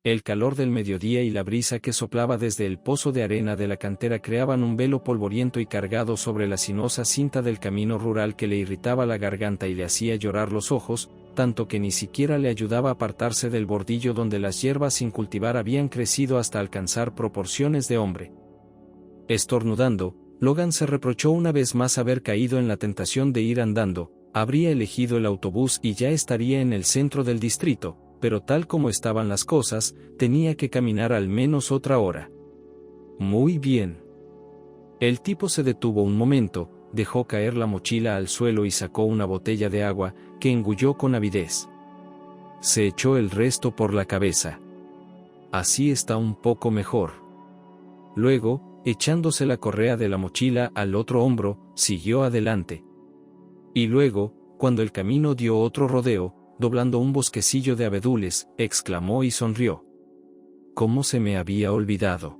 El calor del mediodía y la brisa que soplaba desde el pozo de arena de la cantera creaban un velo polvoriento y cargado sobre la sinuosa cinta del camino rural que le irritaba la garganta y le hacía llorar los ojos, tanto que ni siquiera le ayudaba a apartarse del bordillo donde las hierbas sin cultivar habían crecido hasta alcanzar proporciones de hombre. Estornudando, Logan se reprochó una vez más haber caído en la tentación de ir andando. Habría elegido el autobús y ya estaría en el centro del distrito, pero tal como estaban las cosas, tenía que caminar al menos otra hora. Muy bien. El tipo se detuvo un momento, dejó caer la mochila al suelo y sacó una botella de agua, que engulló con avidez. Se echó el resto por la cabeza. Así está un poco mejor. Luego, echándose la correa de la mochila al otro hombro, siguió adelante. Y luego, cuando el camino dio otro rodeo, doblando un bosquecillo de abedules, exclamó y sonrió. ¿Cómo se me había olvidado?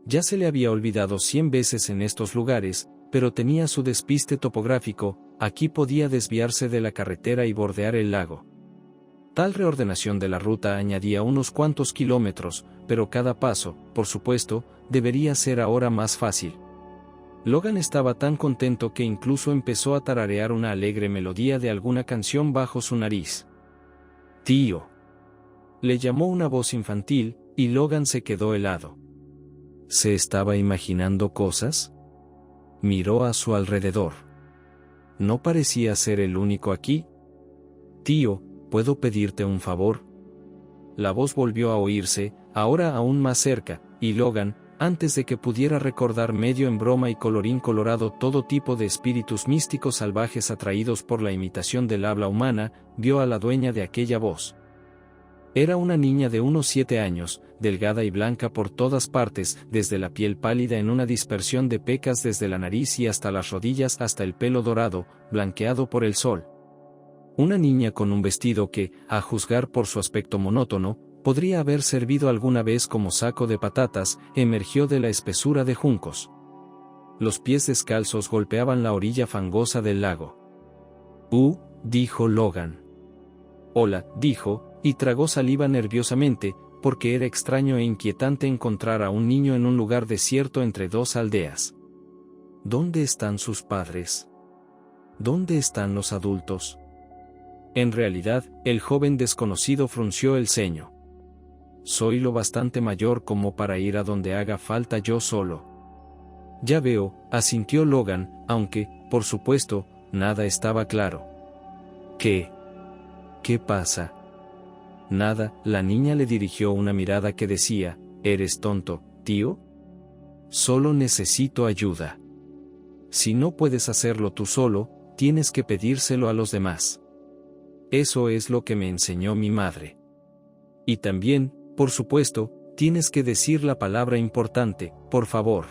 Ya se le había olvidado 100 veces en estos lugares, pero tenía su despiste topográfico, aquí podía desviarse de la carretera y bordear el lago. Tal reordenación de la ruta añadía unos cuantos kilómetros, pero cada paso, por supuesto, debería ser ahora más fácil. Logan estaba tan contento que incluso empezó a tararear una alegre melodía de alguna canción bajo su nariz. «Tío», le llamó una voz infantil, y Logan se quedó helado. ¿Se estaba imaginando cosas? Miró a su alrededor. No parecía ser el único aquí. «Tío, ¿puedo pedirte un favor?». La voz volvió a oírse, ahora aún más cerca, y Logan, antes de que pudiera recordar medio en broma y colorín colorado todo tipo de espíritus místicos salvajes atraídos por la imitación del habla humana, vio a la dueña de aquella voz. Era una niña de unos 7 años, delgada y blanca por todas partes, desde la piel pálida en una dispersión de pecas desde la nariz y hasta las rodillas hasta el pelo dorado, blanqueado por el sol. Una niña con un vestido que, a juzgar por su aspecto monótono, podría haber servido alguna vez como saco de patatas, emergió de la espesura de juncos. Los pies descalzos golpeaban la orilla fangosa del lago. Dijo Logan. Hola, dijo, y tragó saliva nerviosamente, porque era extraño e inquietante encontrar a un niño en un lugar desierto entre dos aldeas. ¿Dónde están sus padres? ¿Dónde están los adultos? En realidad, el joven desconocido frunció el ceño. Soy lo bastante mayor como para ir a donde haga falta yo solo. Ya veo, asintió Logan, aunque, por supuesto, nada estaba claro. ¿Qué? ¿Qué pasa? Nada, la niña le dirigió una mirada que decía, ¿eres tonto, tío? Solo necesito ayuda. Si no puedes hacerlo tú solo, tienes que pedírselo a los demás. Eso es lo que me enseñó mi madre. Y también, por supuesto, tienes que decir la palabra importante, por favor.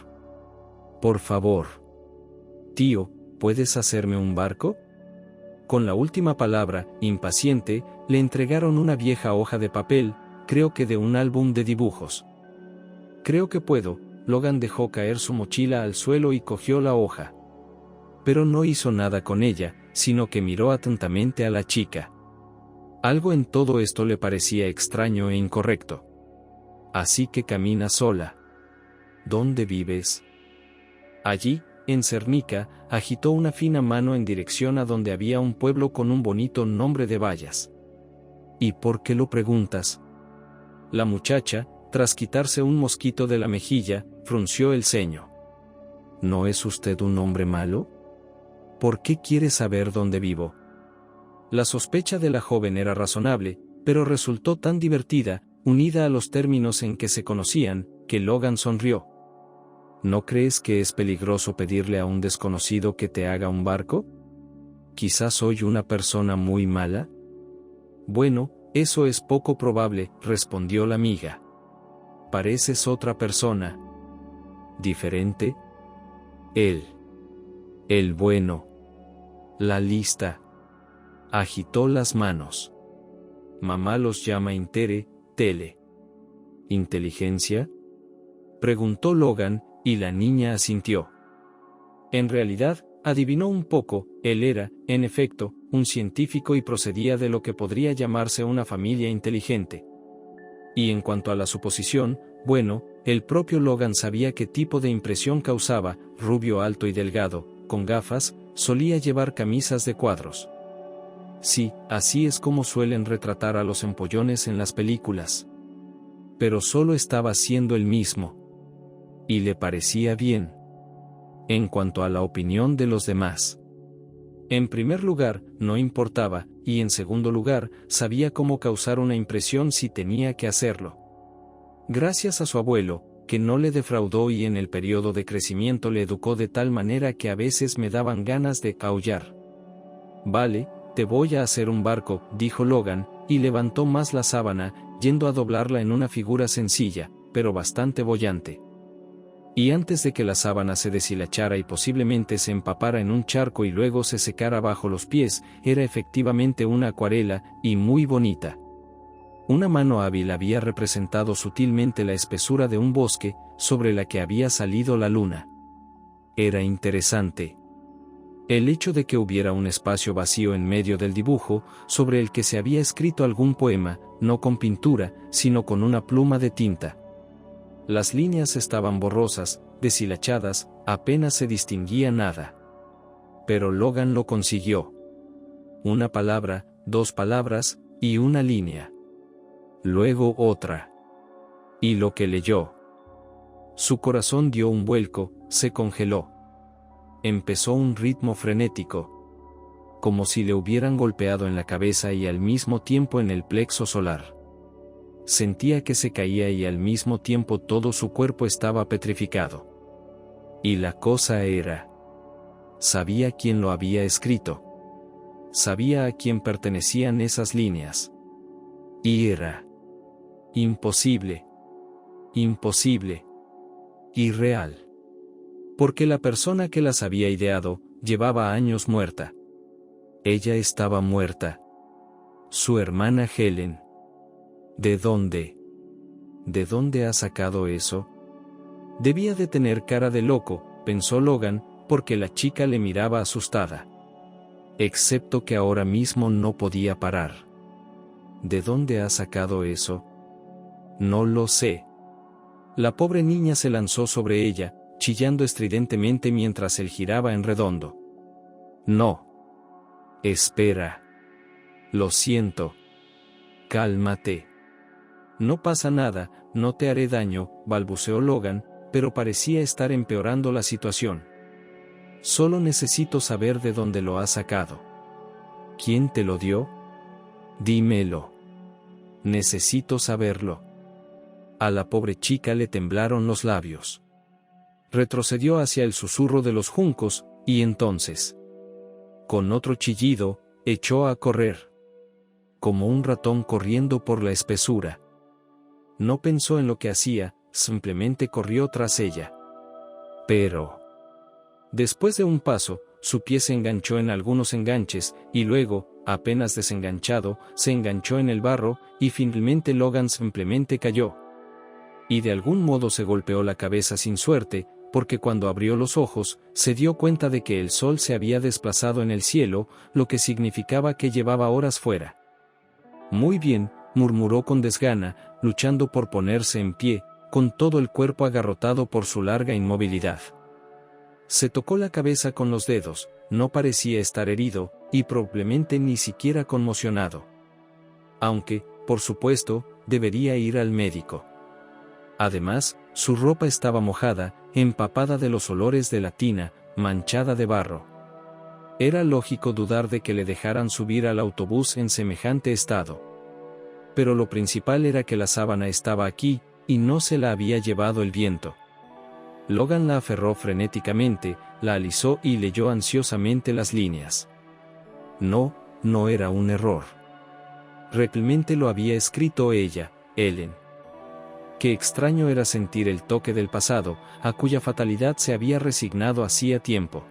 Por favor. Tío, ¿puedes hacerme un barco? Con la última palabra, impaciente, le entregaron una vieja hoja de papel, creo que de un álbum de dibujos. Creo que puedo. Logan dejó caer su mochila al suelo y cogió la hoja. Pero no hizo nada con ella, sino que miró atentamente a la chica. Algo en todo esto le parecía extraño e incorrecto. Así que camina sola. ¿Dónde vives? Allí, en Cernica, agitó una fina mano en dirección a donde había un pueblo con un bonito nombre de Vallas. ¿Y por qué lo preguntas? La muchacha, tras quitarse un mosquito de la mejilla, frunció el ceño. ¿No es usted un hombre malo? ¿Por qué quiere saber dónde vivo? La sospecha de la joven era razonable, pero resultó tan divertida, unida a los términos en que se conocían, que Logan sonrió. ¿No crees que es peligroso pedirle a un desconocido que te haga un barco? ¿Quizás soy una persona muy mala? Bueno, eso es poco probable, respondió la amiga. Pareces otra persona. ¿Diferente? Él. El bueno. La lista. Agitó las manos. Mamá los llama tele. ¿Inteligencia? Preguntó Logan, y la niña asintió. En realidad, adivinó un poco, él era, en efecto, un científico y procedía de lo que podría llamarse una familia inteligente. Y en cuanto a la suposición, bueno, el propio Logan sabía qué tipo de impresión causaba, rubio alto y delgado, con gafas, solía llevar camisas de cuadros. Sí, así es como suelen retratar a los empollones en las películas. Pero solo estaba siendo el mismo. Y le parecía bien. En cuanto a la opinión de los demás. En primer lugar, no importaba, y en segundo lugar, sabía cómo causar una impresión si tenía que hacerlo. Gracias a su abuelo, que no le defraudó y en el periodo de crecimiento le educó de tal manera que a veces me daban ganas de aullar. Vale, te voy a hacer un barco, dijo Logan, y levantó más la sábana, yendo a doblarla en una figura sencilla, pero bastante boyante. Y antes de que la sábana se deshilachara y posiblemente se empapara en un charco y luego se secara bajo los pies, era efectivamente una acuarela, y muy bonita. Una mano hábil había representado sutilmente la espesura de un bosque, sobre la que había salido la luna. Era interesante. El hecho de que hubiera un espacio vacío en medio del dibujo, sobre el que se había escrito algún poema, no con pintura, sino con una pluma de tinta. Las líneas estaban borrosas, deshilachadas, apenas se distinguía nada. Pero Logan lo consiguió. Una palabra, dos palabras, y una línea. Luego otra. Y lo que leyó. Su corazón dio un vuelco, se congeló. Empezó un ritmo frenético. Como si le hubieran golpeado en la cabeza y al mismo tiempo en el plexo solar. Sentía que se caía y al mismo tiempo todo su cuerpo estaba petrificado. Y la cosa era... Sabía quién lo había escrito. Sabía a quién pertenecían esas líneas. Y era... imposible. Imposible. Irreal. Porque la persona que las había ideado, llevaba años muerta. Ella estaba muerta. Su hermana Helen. ¿De dónde? ¿De dónde ha sacado eso? Debía de tener cara de loco, pensó Logan, porque la chica le miraba asustada. Excepto que ahora mismo no podía parar. ¿De dónde ha sacado eso? No lo sé. La pobre niña se lanzó sobre ella, chillando estridentemente mientras él giraba en redondo. No. Espera. Lo siento. Cálmate. No pasa nada, no te haré daño, balbuceó Logan, pero parecía estar empeorando la situación. Solo necesito saber de dónde lo has sacado. ¿Quién te lo dio? Dímelo. Necesito saberlo. A la pobre chica le temblaron los labios. Retrocedió hacia el susurro de los juncos, y entonces, con otro chillido, echó a correr. Como un ratón corriendo por la espesura. No pensó en lo que hacía, simplemente corrió tras ella. Pero... después de un paso, su pie se enganchó en algunos enganches, y luego, apenas desenganchado, se enganchó en el barro, y finalmente Logan simplemente cayó. Y de algún modo se golpeó la cabeza sin suerte, porque cuando abrió los ojos, se dio cuenta de que el sol se había desplazado en el cielo, lo que significaba que llevaba horas fuera. Muy bien, murmuró con desgana, luchando por ponerse en pie, con todo el cuerpo agarrotado por su larga inmovilidad. Se tocó la cabeza con los dedos, no parecía estar herido, y probablemente ni siquiera conmocionado. Aunque, por supuesto, debería ir al médico. Además, su ropa estaba mojada, empapada de los olores de la tina, manchada de barro. Era lógico dudar de que le dejaran subir al autobús en semejante estado. Pero lo principal era que la sábana estaba aquí, y no se la había llevado el viento. Logan la aferró frenéticamente, la alisó y leyó ansiosamente las líneas. No, no era un error. Realmente lo había escrito ella, Helen. Qué extraño era sentir el toque del pasado, a cuya fatalidad se había resignado hacía tiempo.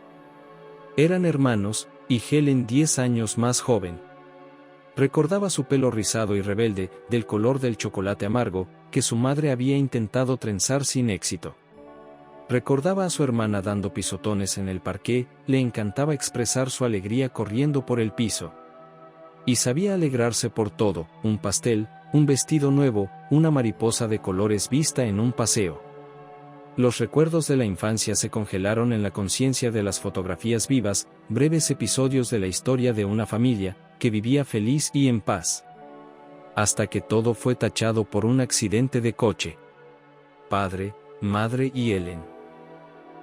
Eran hermanos, y Helen 10 años más joven. Recordaba su pelo rizado y rebelde, del color del chocolate amargo, que su madre había intentado trenzar sin éxito. Recordaba a su hermana dando pisotones en el parqué, le encantaba expresar su alegría corriendo por el piso. Y sabía alegrarse por todo, un pastel, un vestido nuevo, una mariposa de colores vista en un paseo. Los recuerdos de la infancia se congelaron en la conciencia de las fotografías vivas, breves episodios de la historia de una familia, que vivía feliz y en paz. Hasta que todo fue tachado por un accidente de coche. Padre, madre y Ellen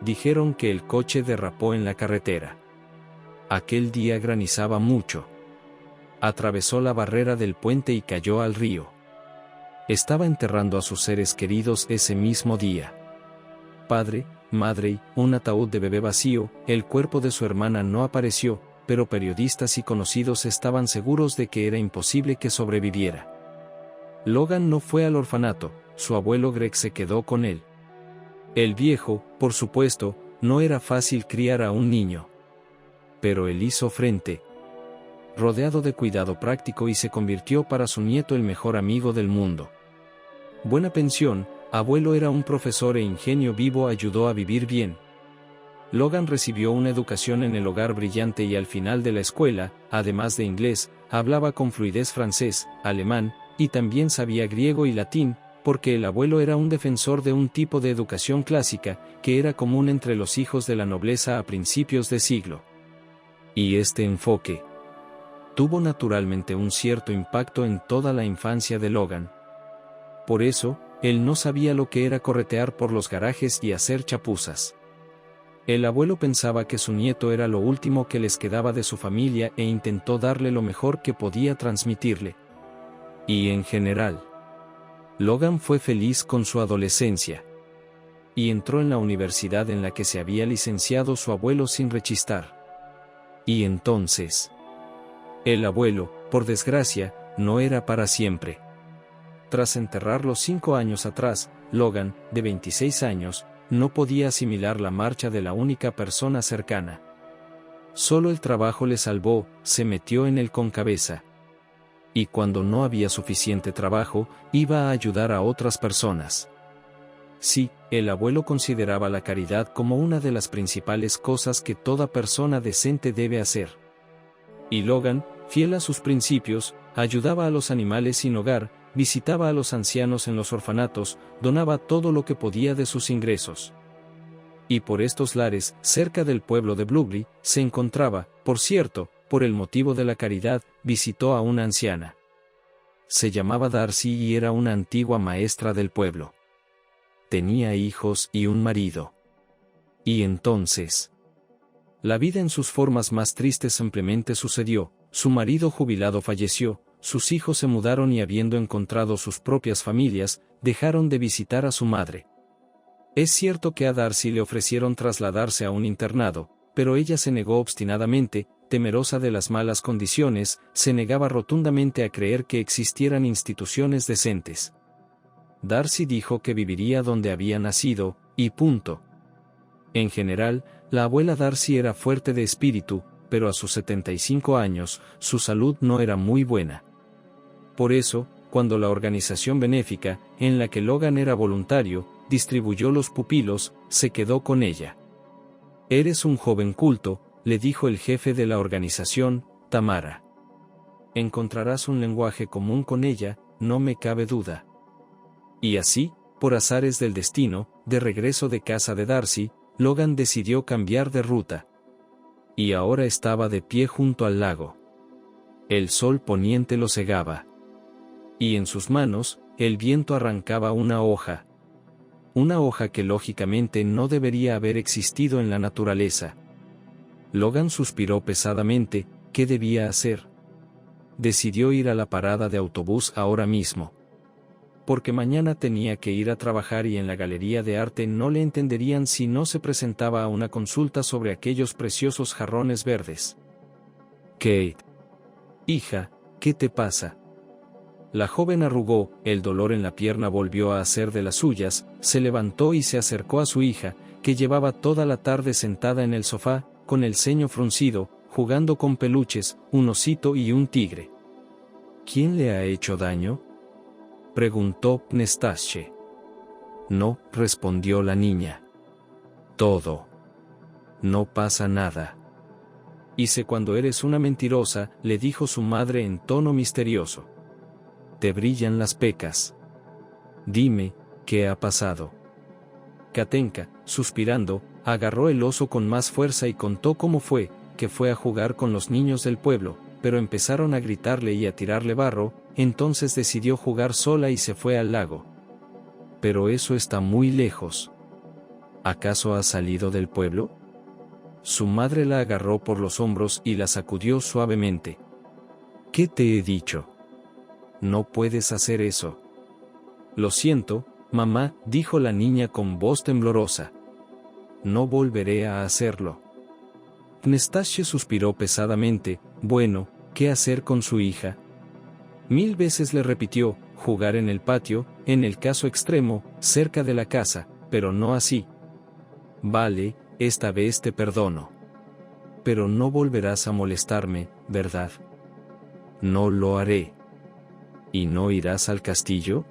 dijeron que el coche derrapó en la carretera. Aquel día granizaba mucho. Atravesó la barrera del puente y cayó al río. Estaba enterrando a sus seres queridos ese mismo día. Padre, madre, un ataúd de bebé vacío, el cuerpo de su hermana no apareció, pero periodistas y conocidos estaban seguros de que era imposible que sobreviviera. Logan no fue al orfanato, su abuelo Greg se quedó con él. El viejo, por supuesto, no era fácil criar a un niño. Pero él hizo frente, rodeado de cuidado práctico, y se convirtió para su nieto el mejor amigo del mundo. Buena pensión, abuelo era un profesor e ingenio vivo ayudó a vivir bien. Logan recibió una educación en el hogar brillante y al final de la escuela, además de inglés, hablaba con fluidez francés, alemán, y también sabía griego y latín, porque el abuelo era un defensor de un tipo de educación clásica, que era común entre los hijos de la nobleza a principios de siglo. Y este enfoque tuvo naturalmente un cierto impacto en toda la infancia de Logan. Por eso, él no sabía lo que era corretear por los garajes y hacer chapuzas. El abuelo pensaba que su nieto era lo último que les quedaba de su familia e intentó darle lo mejor que podía transmitirle. Y en general, Logan fue feliz con su adolescencia. Y entró en la universidad en la que se había licenciado su abuelo sin rechistar. Y entonces, el abuelo, por desgracia, no era para siempre. Tras enterrarlo 5 años atrás, Logan, de 26 años, no podía asimilar la marcha de la única persona cercana. Solo el trabajo le salvó, se metió en él con cabeza. Y cuando no había suficiente trabajo, iba a ayudar a otras personas. Sí, el abuelo consideraba la caridad como una de las principales cosas que toda persona decente debe hacer. Y Logan, fiel a sus principios, ayudaba a los animales sin hogar, visitaba a los ancianos en los orfanatos, donaba todo lo que podía de sus ingresos. Y por estos lares, cerca del pueblo de Blueberry, se encontraba, por cierto, por el motivo de la caridad, visitó a una anciana. Se llamaba Darcy y era una antigua maestra del pueblo. Tenía hijos y un marido. Y entonces, la vida en sus formas más tristes simplemente sucedió. Su marido jubilado falleció, sus hijos se mudaron y habiendo encontrado sus propias familias, dejaron de visitar a su madre. Es cierto que a Darcy le ofrecieron trasladarse a un internado, pero ella se negó obstinadamente, temerosa de las malas condiciones, se negaba rotundamente a creer que existieran instituciones decentes. Darcy dijo que viviría donde había nacido, y punto. En general, la abuela Darcy era fuerte de espíritu, pero a sus 75 años, su salud no era muy buena. Por eso, cuando la organización benéfica, en la que Logan era voluntario, distribuyó los pupilos, se quedó con ella. «Eres un joven culto», le dijo el jefe de la organización, Tamara. «Encontrarás un lenguaje común con ella, no me cabe duda». Y así, por azares del destino, de regreso de casa de Darcy, Logan decidió cambiar de ruta. Y ahora estaba de pie junto al lago. El sol poniente lo cegaba. Y en sus manos, el viento arrancaba una hoja. Una hoja que lógicamente no debería haber existido en la naturaleza. Logan suspiró pesadamente. ¿Qué debía hacer? Decidió ir a la parada de autobús ahora mismo. Porque mañana tenía que ir a trabajar y en la galería de arte no le entenderían si no se presentaba a una consulta sobre aquellos preciosos jarrones verdes. «Kate. Hija, ¿qué te pasa?». La joven arrugó, el dolor en la pierna volvió a hacer de las suyas, se levantó y se acercó a su hija, que llevaba toda la tarde sentada en el sofá, con el ceño fruncido, jugando con peluches, un osito y un tigre. «¿Quién le ha hecho daño?», preguntó Nestache. «No», respondió la niña. «Todo. No pasa nada». «Y sé cuando eres una mentirosa», le dijo su madre en tono misterioso. Te brillan las pecas. Dime, ¿qué ha pasado? Katenka, suspirando, agarró el oso con más fuerza y contó cómo fue, que fue a jugar con los niños del pueblo, pero empezaron a gritarle y a tirarle barro, entonces decidió jugar sola y se fue al lago. Pero eso está muy lejos. ¿Acaso ha salido del pueblo? Su madre la agarró por los hombros y la sacudió suavemente. ¿Qué te he dicho? No puedes hacer eso. Lo siento, mamá, dijo la niña con voz temblorosa. No volveré a hacerlo. Nastassia suspiró pesadamente. Bueno, ¿qué hacer con su hija? 1000 veces le repitió, jugar en el patio, en el caso extremo, cerca de la casa, pero no así. Vale, esta vez te perdono. Pero no volverás a molestarme, ¿verdad? No lo haré. ¿Y no irás al castillo?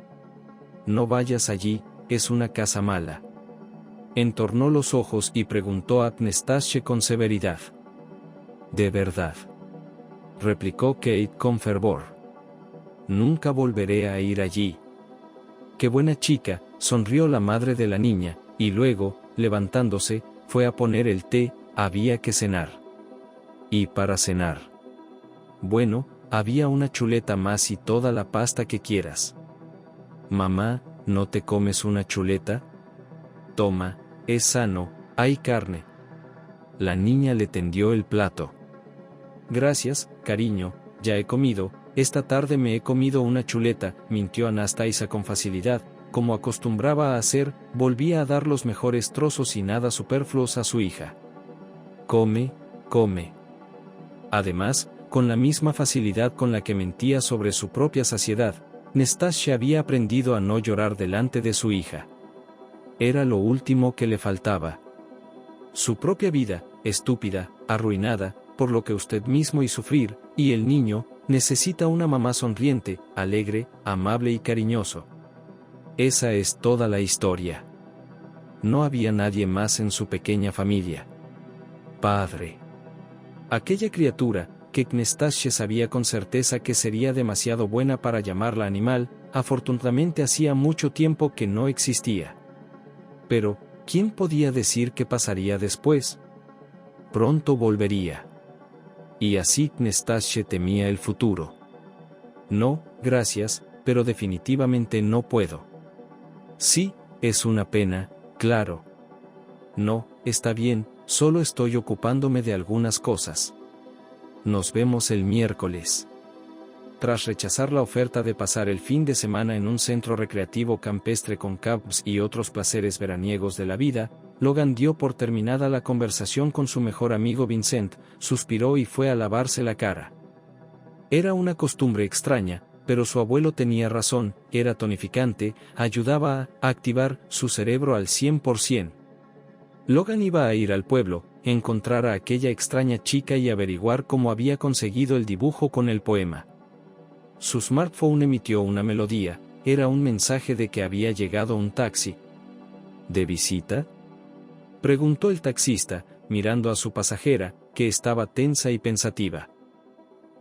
No vayas allí, es una casa mala. Entornó los ojos y preguntó a Nastassia con severidad. ¿De verdad? Replicó Kate con fervor. Nunca volveré a ir allí. Qué buena chica, sonrió la madre de la niña, y luego, levantándose, fue a poner el té. Había que cenar. ¿Y para cenar? Bueno, había una chuleta más y toda la pasta que quieras. Mamá, ¿no te comes una chuleta? Toma, es sano, hay carne. La niña le tendió el plato. Gracias, cariño, ya he comido, esta tarde me he comido una chuleta, mintió Anastasia con facilidad, como acostumbraba a hacer, volvía a dar los mejores trozos y nada superfluos a su hija. Come, come. Además, con la misma facilidad con la que mentía sobre su propia saciedad, Nastassia había aprendido a no llorar delante de su hija. Era lo último que le faltaba. Su propia vida, estúpida, arruinada, por lo que usted mismo y sufrir, y el niño, necesita una mamá sonriente, alegre, amable y cariñoso. Esa es toda la historia. No había nadie más en su pequeña familia. Padre. Aquella criatura, que Nastassia sabía con certeza que sería demasiado buena para llamarla animal, afortunadamente hacía mucho tiempo que no existía. Pero, ¿quién podía decir qué pasaría después? Pronto volvería. Y así Nastassia temía el futuro. No, gracias, pero definitivamente no puedo. Sí, es una pena, claro. No, está bien, solo estoy ocupándome de algunas cosas. Nos vemos el miércoles. Tras rechazar la oferta de pasar el fin de semana en un centro recreativo campestre con camps y otros placeres veraniegos de la vida, Logan dio por terminada la conversación con su mejor amigo Vincent, suspiró y fue a lavarse la cara. Era una costumbre extraña, pero su abuelo tenía razón, era tonificante, ayudaba a activar su cerebro al 100%. Logan iba a ir al pueblo, encontrar a aquella extraña chica y averiguar cómo había conseguido el dibujo con el poema. Su smartphone emitió una melodía, era un mensaje de que había llegado un taxi. ¿De visita?, preguntó el taxista, mirando a su pasajera, que estaba tensa y pensativa.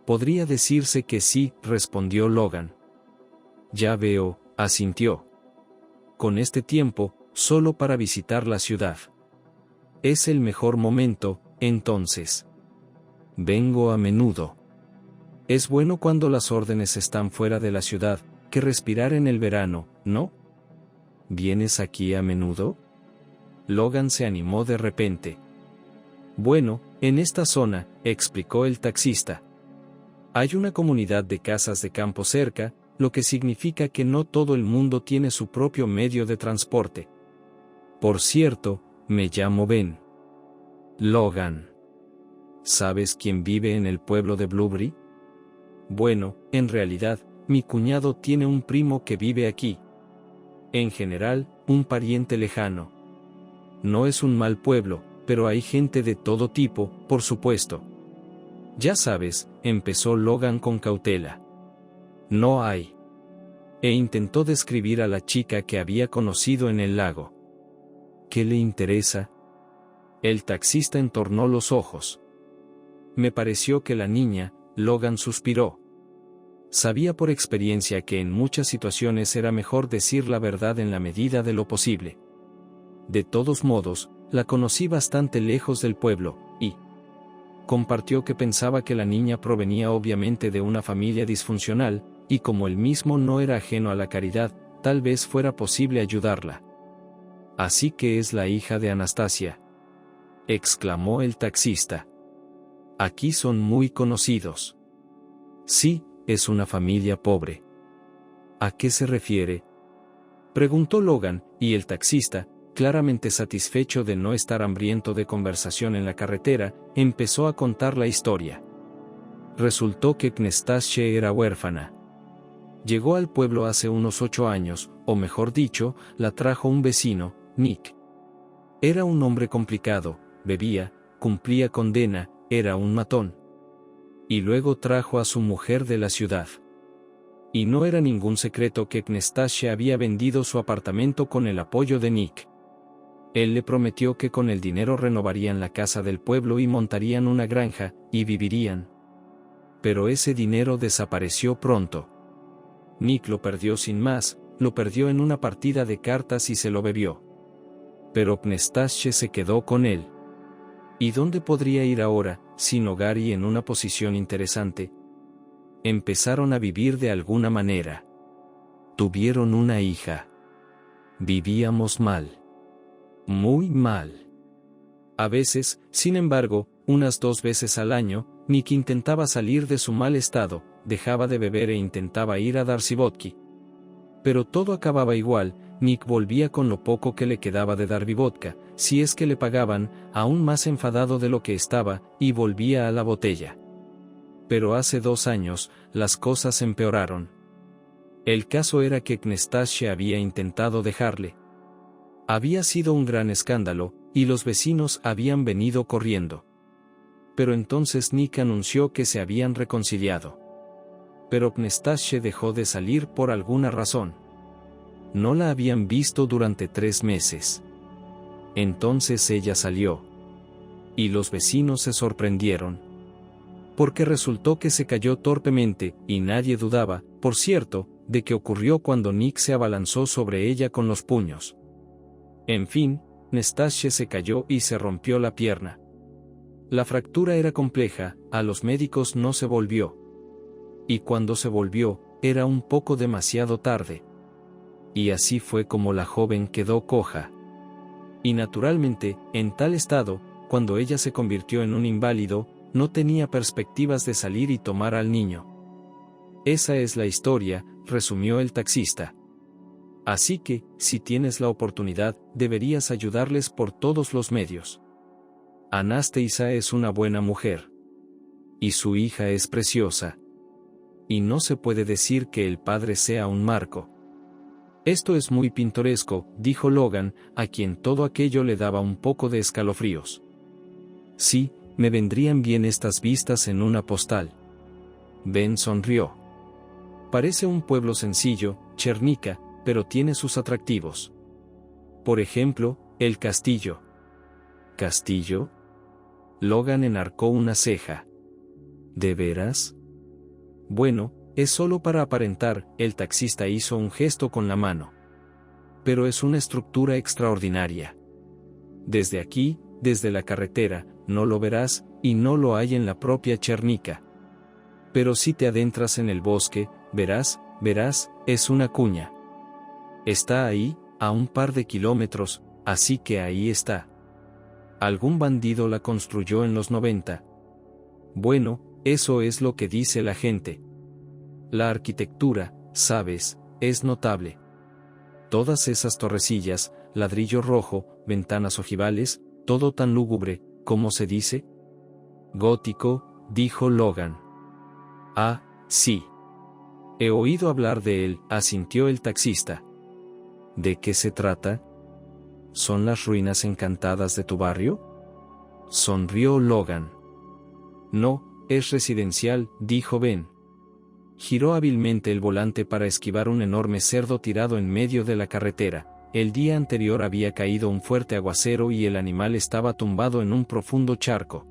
Podría decirse que sí, respondió Logan. Ya veo, asintió. Con este tiempo, solo para visitar la ciudad. Es el mejor momento, entonces. Vengo a menudo. Es bueno cuando las órdenes están fuera de la ciudad, que respirar en el verano, ¿no? ¿Vienes aquí a menudo? Logan se animó de repente. Bueno, en esta zona, explicó el taxista. Hay una comunidad de casas de campo cerca, lo que significa que no todo el mundo tiene su propio medio de transporte. Por cierto, me llamo Ben. Logan. ¿Sabes quién vive en el pueblo de Blueberry? Bueno, en realidad, mi cuñado tiene un primo que vive aquí. En general, un pariente lejano. No es un mal pueblo, pero hay gente de todo tipo, por supuesto. Ya sabes, empezó Logan con cautela. No hay. E intentó describir a la chica que había conocido en el lago. ¿Qué le interesa? El taxista entornó los ojos. Me pareció que la niña, Logan suspiró. Sabía por experiencia que en muchas situaciones era mejor decir la verdad en la medida de lo posible. De todos modos, la conocí bastante lejos del pueblo, y compartió que pensaba que la niña provenía obviamente de una familia disfuncional, y como él mismo no era ajeno a la caridad, tal vez fuera posible ayudarla. «Así que es la hija de Anastasia», exclamó el taxista. «Aquí son muy conocidos». «Sí, es una familia pobre». «¿A qué se refiere?», preguntó Logan, y el taxista, claramente satisfecho de no estar hambriento de conversación en la carretera, empezó a contar la historia. Resultó que Nastasia era huérfana. Llegó al pueblo hace unos 8 años, o mejor dicho, la trajo un vecino, Nick. Era un hombre complicado, bebía, cumplía condena, era un matón. Y luego trajo a su mujer de la ciudad. Y no era ningún secreto que Nastasia había vendido su apartamento con el apoyo de Nick. Él le prometió que con el dinero renovarían la casa del pueblo y montarían una granja, y vivirían. Pero ese dinero desapareció pronto. Nick lo perdió sin más, lo perdió en una partida de cartas y se lo bebió. Pero Nastasia se quedó con él. ¿Y dónde podría ir ahora, sin hogar y en una posición interesante? Empezaron a vivir de alguna manera. Tuvieron una hija. Vivíamos mal. Muy mal. A veces, sin embargo, unas 2 veces al año, Nick intentaba salir de su mal estado, dejaba de beber e intentaba ir a Darcy Vodka. Pero todo acababa igual, Nick volvía con lo poco que le quedaba de Darby Vodka, si es que le pagaban, aún más enfadado de lo que estaba, y volvía a la botella. Pero hace 2 años, las cosas empeoraron. El caso era que Nastasia había intentado dejarle. Había sido un gran escándalo, y los vecinos habían venido corriendo. Pero entonces Nick anunció que se habían reconciliado. Pero Nastasia dejó de salir por alguna razón. No la habían visto durante 3 meses. Entonces ella salió. Y los vecinos se sorprendieron. Porque resultó que se cayó torpemente, y nadie dudaba, por cierto, de que ocurrió cuando Nick se abalanzó sobre ella con los puños. En fin, Nastasia se cayó y se rompió la pierna. La fractura era compleja, a los médicos no se volvió. Y cuando se volvió, era un poco demasiado tarde. Y así fue como la joven quedó coja. Y naturalmente, en tal estado, cuando ella se convirtió en un inválido, no tenía perspectivas de salir y tomar al niño. Esa es la historia, resumió el taxista. Así que, si tienes la oportunidad, deberías ayudarles por todos los medios. Anastasia es una buena mujer. Y su hija es preciosa. Y no se puede decir que el padre sea un marco. Esto es muy pintoresco, dijo Logan, a quien todo aquello le daba un poco de escalofríos. Sí, me vendrían bien estas vistas en una postal. Ben sonrió. Parece un pueblo sencillo, Chernica, pero tiene sus atractivos. Por ejemplo, el castillo. ¿Castillo? Logan enarcó una ceja. ¿De veras? Bueno, es solo para aparentar, el taxista hizo un gesto con la mano. Pero es una estructura extraordinaria. Desde aquí, desde la carretera, no lo verás, y no lo hay en la propia Chernica. Pero si te adentras en el bosque, verás, es una cuña. Está ahí, a un par de kilómetros, así que ahí está. Algún bandido la construyó en los 90. Bueno, eso es lo que dice la gente. La arquitectura, sabes, es notable. Todas esas torrecillas, ladrillo rojo, ventanas ojivales, todo tan lúgubre, ¿cómo se dice? Gótico, dijo Logan. Ah, sí. He oído hablar de él, asintió el taxista. ¿De qué se trata? ¿Son las ruinas encantadas de tu barrio? Sonrió Logan. No, es residencial, dijo Ben. Giró hábilmente el volante para esquivar un enorme cerdo tirado en medio de la carretera. El día anterior había caído un fuerte aguacero y el animal estaba tumbado en un profundo charco.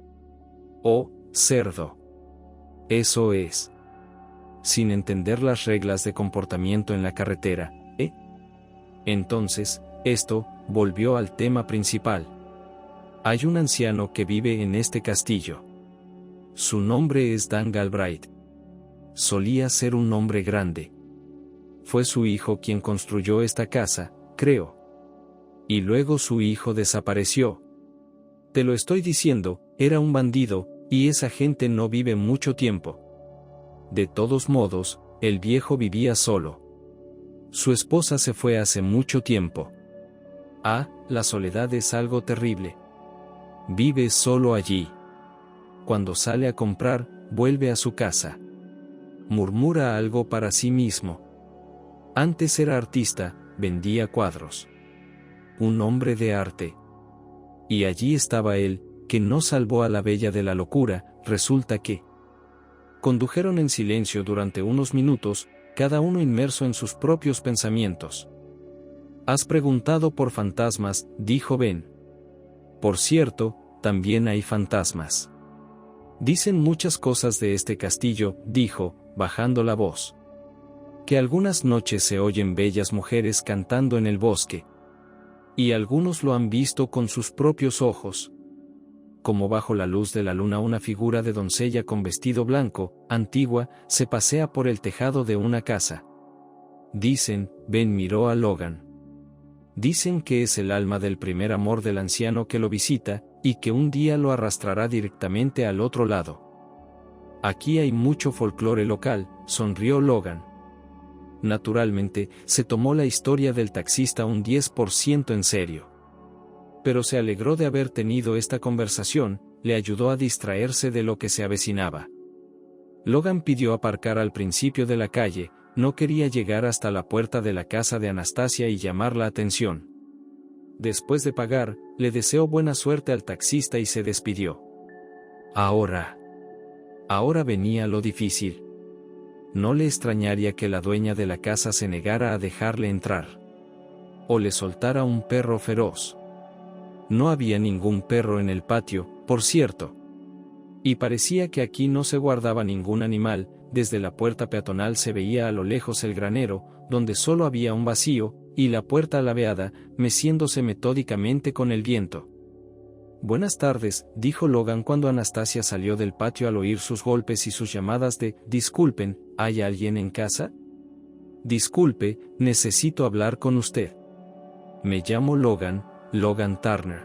Oh, cerdo. Eso es. sin entender las reglas de comportamiento en la carretera, ¿eh? Entonces, esto volvió al tema principal. Hay un anciano que vive en este castillo. Su nombre es Dan Galbraith. Solía ser un hombre grande. Fue su hijo quien construyó esta casa, creo. Y luego su hijo desapareció. Te lo estoy diciendo, era un bandido, y esa gente no vive mucho tiempo. De todos modos, el viejo vivía solo. Su esposa se fue hace mucho tiempo. Ah, la soledad es algo terrible. Vive solo allí. Cuando sale a comprar, vuelve a su casa. Murmura algo para sí mismo. Antes era artista, vendía cuadros. Un hombre de arte. Y allí estaba él, que no salvó a la bella de la locura. Resulta que condujeron en silencio durante unos minutos, cada uno inmerso en sus propios pensamientos. Has preguntado por fantasmas, dijo Ben. Por cierto, también hay fantasmas. Dicen muchas cosas de este castillo, dijo, bajando la voz. Que algunas noches se oyen bellas mujeres cantando en el bosque. Y algunos lo han visto con sus propios ojos. Como bajo la luz de la luna una figura de doncella con vestido blanco, antigua, se pasea por el tejado de una casa. Dicen, Ben miró a Logan. Dicen que es el alma del primer amor del anciano que lo visita, y que un día lo arrastrará directamente al otro lado. Aquí hay mucho folclore local, sonrió Logan. Naturalmente, se tomó la historia del taxista un 10% en serio. Pero se alegró de haber tenido esta conversación, le ayudó a distraerse de lo que se avecinaba. Logan pidió aparcar al principio de la calle, no quería llegar hasta la puerta de la casa de Anastasia y llamar la atención. Después de pagar, le deseó buena suerte al taxista y se despidió. Ahora venía lo difícil. No le extrañaría que la dueña de la casa se negara a dejarle entrar. O le soltara un perro feroz. No había ningún perro en el patio, por cierto. Y parecía que aquí no se guardaba ningún animal. Desde la puerta peatonal se veía a lo lejos el granero, donde solo había un vacío, y la puerta alabeada, meciéndose metódicamente con el viento. Buenas tardes, dijo Logan cuando Anastasia salió del patio al oír sus golpes y sus llamadas de «Disculpen, ¿hay alguien en casa?» «Disculpe, necesito hablar con usted». «Me llamo Logan Turner».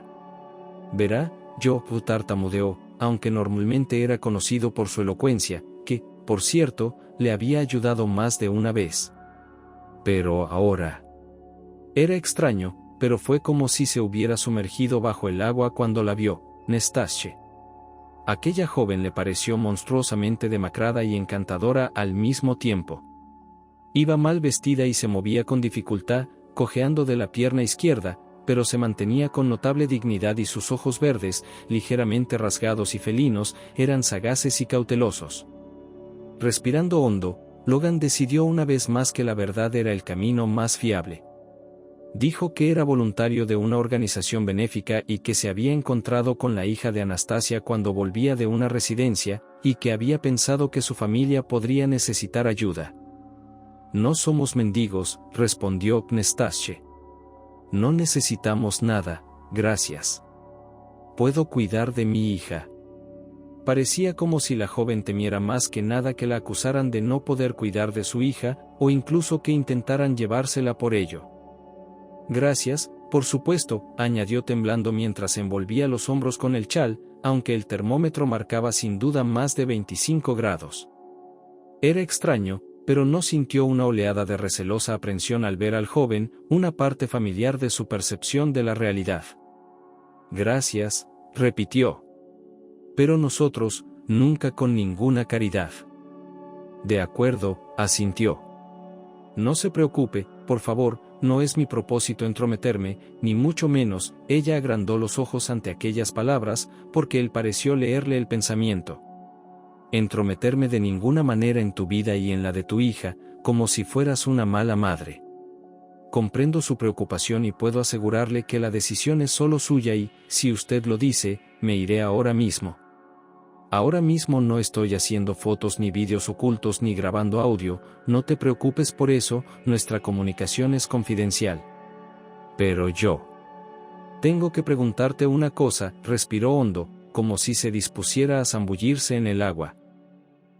«Verá, yo», tartamudeó, aunque normalmente era conocido por su elocuencia, que, por cierto, le había ayudado más de una vez. Pero ahora... Era extraño, pero fue como si se hubiera sumergido bajo el agua cuando la vio, Nastasia. Aquella joven le pareció monstruosamente demacrada y encantadora al mismo tiempo. Iba mal vestida y se movía con dificultad, cojeando de la pierna izquierda, pero se mantenía con notable dignidad y sus ojos verdes, ligeramente rasgados y felinos, eran sagaces y cautelosos. Respirando hondo, Logan decidió una vez más que la verdad era el camino más fiable. Dijo que era voluntario de una organización benéfica y que se había encontrado con la hija de Anastasia cuando volvía de una residencia, y que había pensado que su familia podría necesitar ayuda. «No somos mendigos», respondió Nastasia. «No necesitamos nada, gracias. Puedo cuidar de mi hija». Parecía como si la joven temiera más que nada que la acusaran de no poder cuidar de su hija, o incluso que intentaran llevársela por ello. «Gracias, por supuesto», añadió temblando mientras envolvía los hombros con el chal, aunque el termómetro marcaba sin duda más de 25 grados. Era extraño, pero no sintió una oleada de recelosa aprensión al ver al joven, una parte familiar de su percepción de la realidad. «Gracias», repitió. «Pero nosotros, nunca con ninguna caridad». «De acuerdo», asintió. «No se preocupe, por favor, no es mi propósito entrometerme, ni mucho menos». Ella agrandó los ojos ante aquellas palabras, porque él pareció leerle el pensamiento. «Entrometerme de ninguna manera en tu vida y en la de tu hija, como si fueras una mala madre. Comprendo su preocupación y puedo asegurarle que la decisión es solo suya y, si usted lo dice, me iré ahora mismo». Ahora mismo no estoy haciendo fotos ni vídeos ocultos ni grabando audio, no te preocupes por eso, nuestra comunicación es confidencial. Pero yo tengo que preguntarte una cosa, respiró hondo, como si se dispusiera a zambullirse en el agua.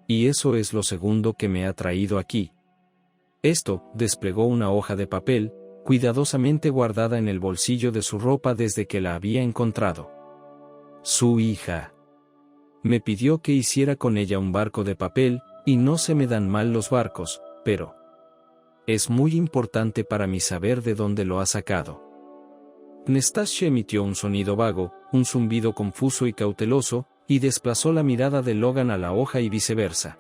Y eso es lo segundo que me ha traído aquí. Esto, desplegó una hoja de papel, cuidadosamente guardada en el bolsillo de su ropa desde que la había encontrado. Su hija me pidió que hiciera con ella un barco de papel, y no se me dan mal los barcos, pero es muy importante para mí saber de dónde lo ha sacado. Nastassia emitió un sonido vago, un zumbido confuso y cauteloso, y desplazó la mirada de Logan a la hoja y viceversa.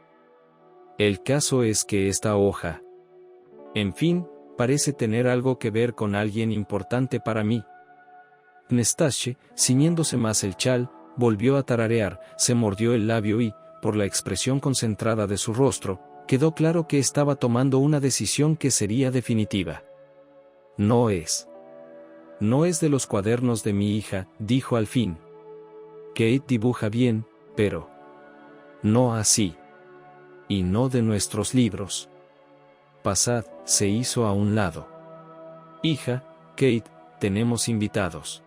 El caso es que esta hoja, en fin, parece tener algo que ver con alguien importante para mí. Nastassia, ciñéndose más el chal, volvió a tararear, se mordió el labio y, por la expresión concentrada de su rostro, quedó claro que estaba tomando una decisión que sería definitiva. No es de los cuadernos de mi hija, dijo al fin. Kate dibuja bien, pero no así. Y no de nuestros libros. Pasad, se hizo a un lado. Hija, Kate, tenemos invitados.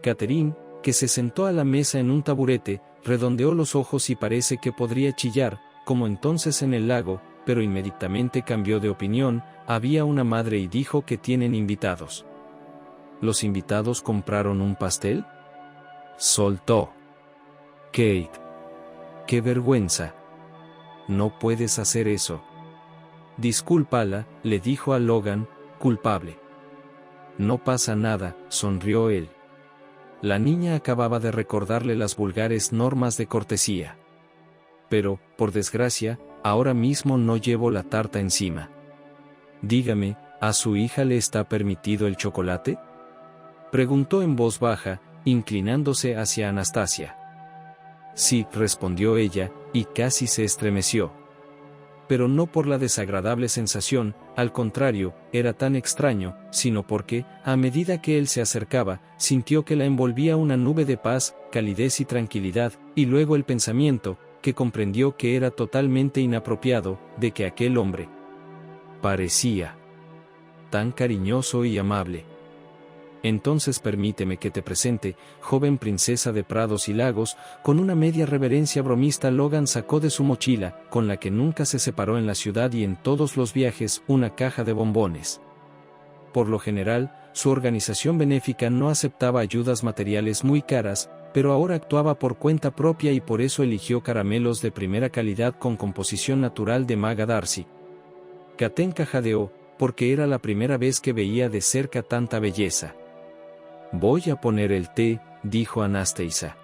Catherine, que se sentó a la mesa en un taburete, redondeó los ojos y parece que podría chillar, como entonces en el lago, pero inmediatamente cambió de opinión. Había una madre y dijo que tienen invitados. ¿Los invitados compraron un pastel? Soltó Kate. ¡Qué vergüenza! No puedes hacer eso. Discúlpala, le dijo a Logan, culpable. No pasa nada, sonrió él. La niña acababa de recordarle las vulgares normas de cortesía. Pero, por desgracia, ahora mismo no llevo la tarta encima. Dígame, ¿a su hija le está permitido el chocolate? Preguntó en voz baja, inclinándose hacia Nastassia. Sí, respondió ella, y casi se estremeció. Pero no por la desagradable sensación, al contrario, era tan extraño, sino porque, a medida que él se acercaba, sintió que la envolvía una nube de paz, calidez y tranquilidad, y luego el pensamiento, que comprendió que era totalmente inapropiado, de que aquel hombre parecía tan cariñoso y amable. Entonces permíteme que te presente, joven princesa de prados y lagos. Con una media reverencia bromista Logan sacó de su mochila, con la que nunca se separó en la ciudad y en todos los viajes, una caja de bombones. Por lo general, su organización benéfica no aceptaba ayudas materiales muy caras, pero ahora actuaba por cuenta propia y por eso eligió caramelos de primera calidad con composición natural de Maga Darcy. Katenka jadeó, porque era la primera vez que veía de cerca tanta belleza. Voy a poner el té, dijo Anastasia.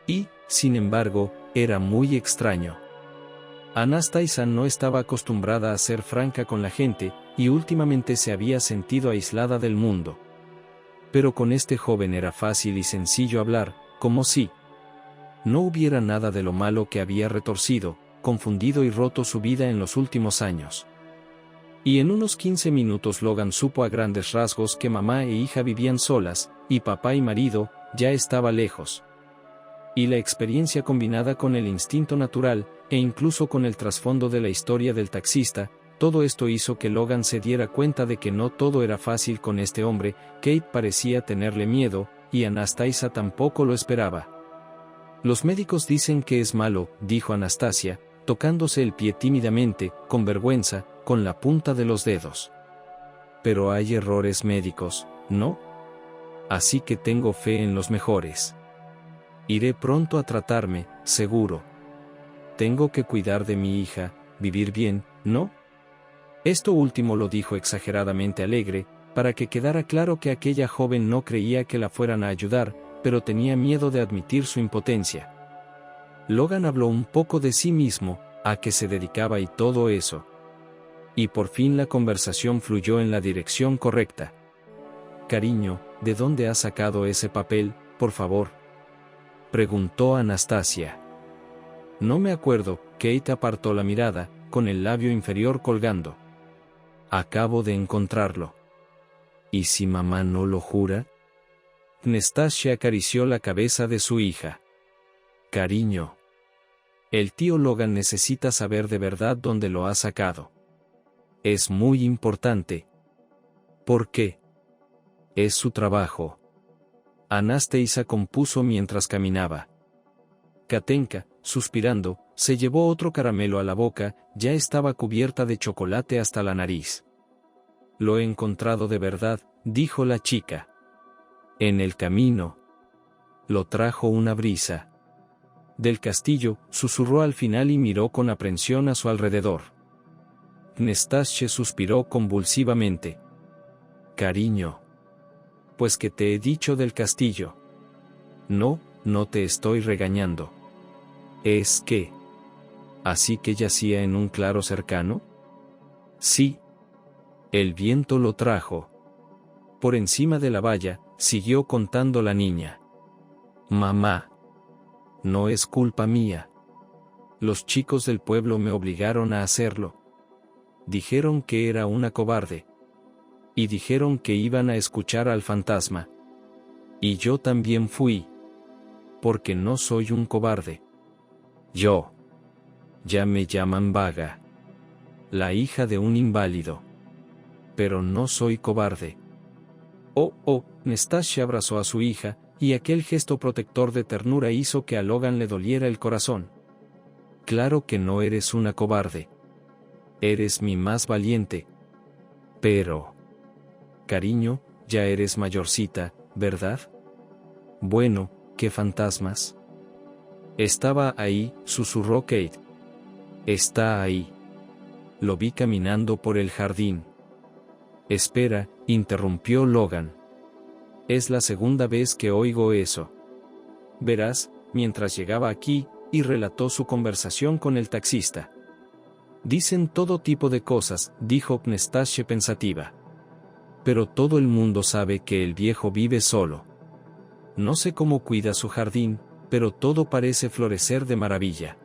Y, sin embargo, era muy extraño. Anastasia no estaba acostumbrada a ser franca con la gente, y últimamente se había sentido aislada del mundo. Pero con este joven era fácil y sencillo hablar, como si no hubiera nada de lo malo que había retorcido, confundido y roto su vida en los últimos años. Y en unos 15 minutos Logan supo a grandes rasgos que mamá e hija vivían solas, y papá y marido, ya estaba lejos. Y la experiencia combinada con el instinto natural, e incluso con el trasfondo de la historia del taxista, todo esto hizo que Logan se diera cuenta de que no todo era fácil con este hombre. Kate parecía tenerle miedo, y Anastasia tampoco lo esperaba. Los médicos dicen que es malo, dijo Anastasia, tocándose el pie tímidamente, con vergüenza, con la punta de los dedos. Pero hay errores médicos, ¿no? Así que tengo fe en los mejores. Iré pronto a tratarme, seguro. Tengo que cuidar de mi hija, vivir bien, ¿no? Esto último lo dijo exageradamente alegre, para que quedara claro que aquella joven no creía que la fueran a ayudar, pero tenía miedo de admitir su impotencia. Logan habló un poco de sí mismo, a qué se dedicaba y todo eso. Y por fin la conversación fluyó en la dirección correcta. Cariño, ¿de dónde has sacado ese papel, por favor? Preguntó Anastasia. No me acuerdo. Kate apartó la mirada, con el labio inferior colgando. Acabo de encontrarlo. ¿Y si mamá no lo jura? Anastasia acarició la cabeza de su hija. Cariño. El tío Logan necesita saber de verdad dónde lo ha sacado. Es muy importante. ¿Por qué? Es su trabajo. Anastasia compuso mientras caminaba. Katenka, suspirando, se llevó otro caramelo a la boca, ya estaba cubierta de chocolate hasta la nariz. Lo he encontrado de verdad, dijo la chica. En el camino. Lo trajo una brisa. Del castillo, susurró al final y miró con aprensión a su alrededor. Nastasia suspiró convulsivamente. Cariño. Pues que te he dicho del castillo. No, no te estoy regañando. Es que... ¿Así que yacía en un claro cercano? Sí. El viento lo trajo. Por encima de la valla, siguió contando la niña. Mamá. No es culpa mía. Los chicos del pueblo me obligaron a hacerlo. Dijeron que era una cobarde. Y dijeron que iban a escuchar al fantasma. Y yo también fui. Porque no soy un cobarde. Yo. Ya me llaman vaga. La hija de un inválido. Pero no soy cobarde. Oh, Nastasia abrazó a su hija, y aquel gesto protector de ternura hizo que a Logan le doliera el corazón. Claro que no eres una cobarde. Eres mi más valiente. Pero... Cariño, ya eres mayorcita, ¿verdad? Bueno, ¿qué fantasmas? Estaba ahí, susurró Kate. Está ahí. Lo vi caminando por el jardín. Espera, interrumpió Logan. Es la segunda vez que oigo eso. Verás, mientras llegaba aquí, y relató su conversación con el taxista. Dicen todo tipo de cosas, dijo Nastasia pensativa. Pero todo el mundo sabe que el viejo vive solo. No sé cómo cuida su jardín, pero todo parece florecer de maravilla.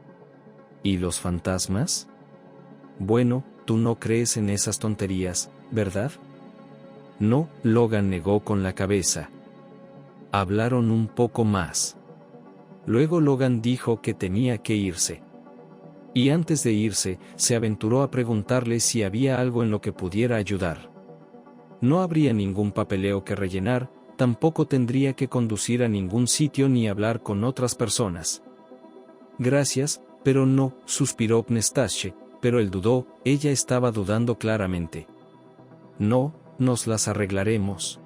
¿Y los fantasmas? Bueno, tú no crees en esas tonterías, ¿verdad? No, Logan negó con la cabeza. Hablaron un poco más. Luego Logan dijo que tenía que irse. Y antes de irse, se aventuró a preguntarle si había algo en lo que pudiera ayudar. No habría ningún papeleo que rellenar, tampoco tendría que conducir a ningún sitio ni hablar con otras personas. Gracias, pero no, suspiró Nastasia, pero él dudó, ella estaba dudando claramente. No, nos las arreglaremos.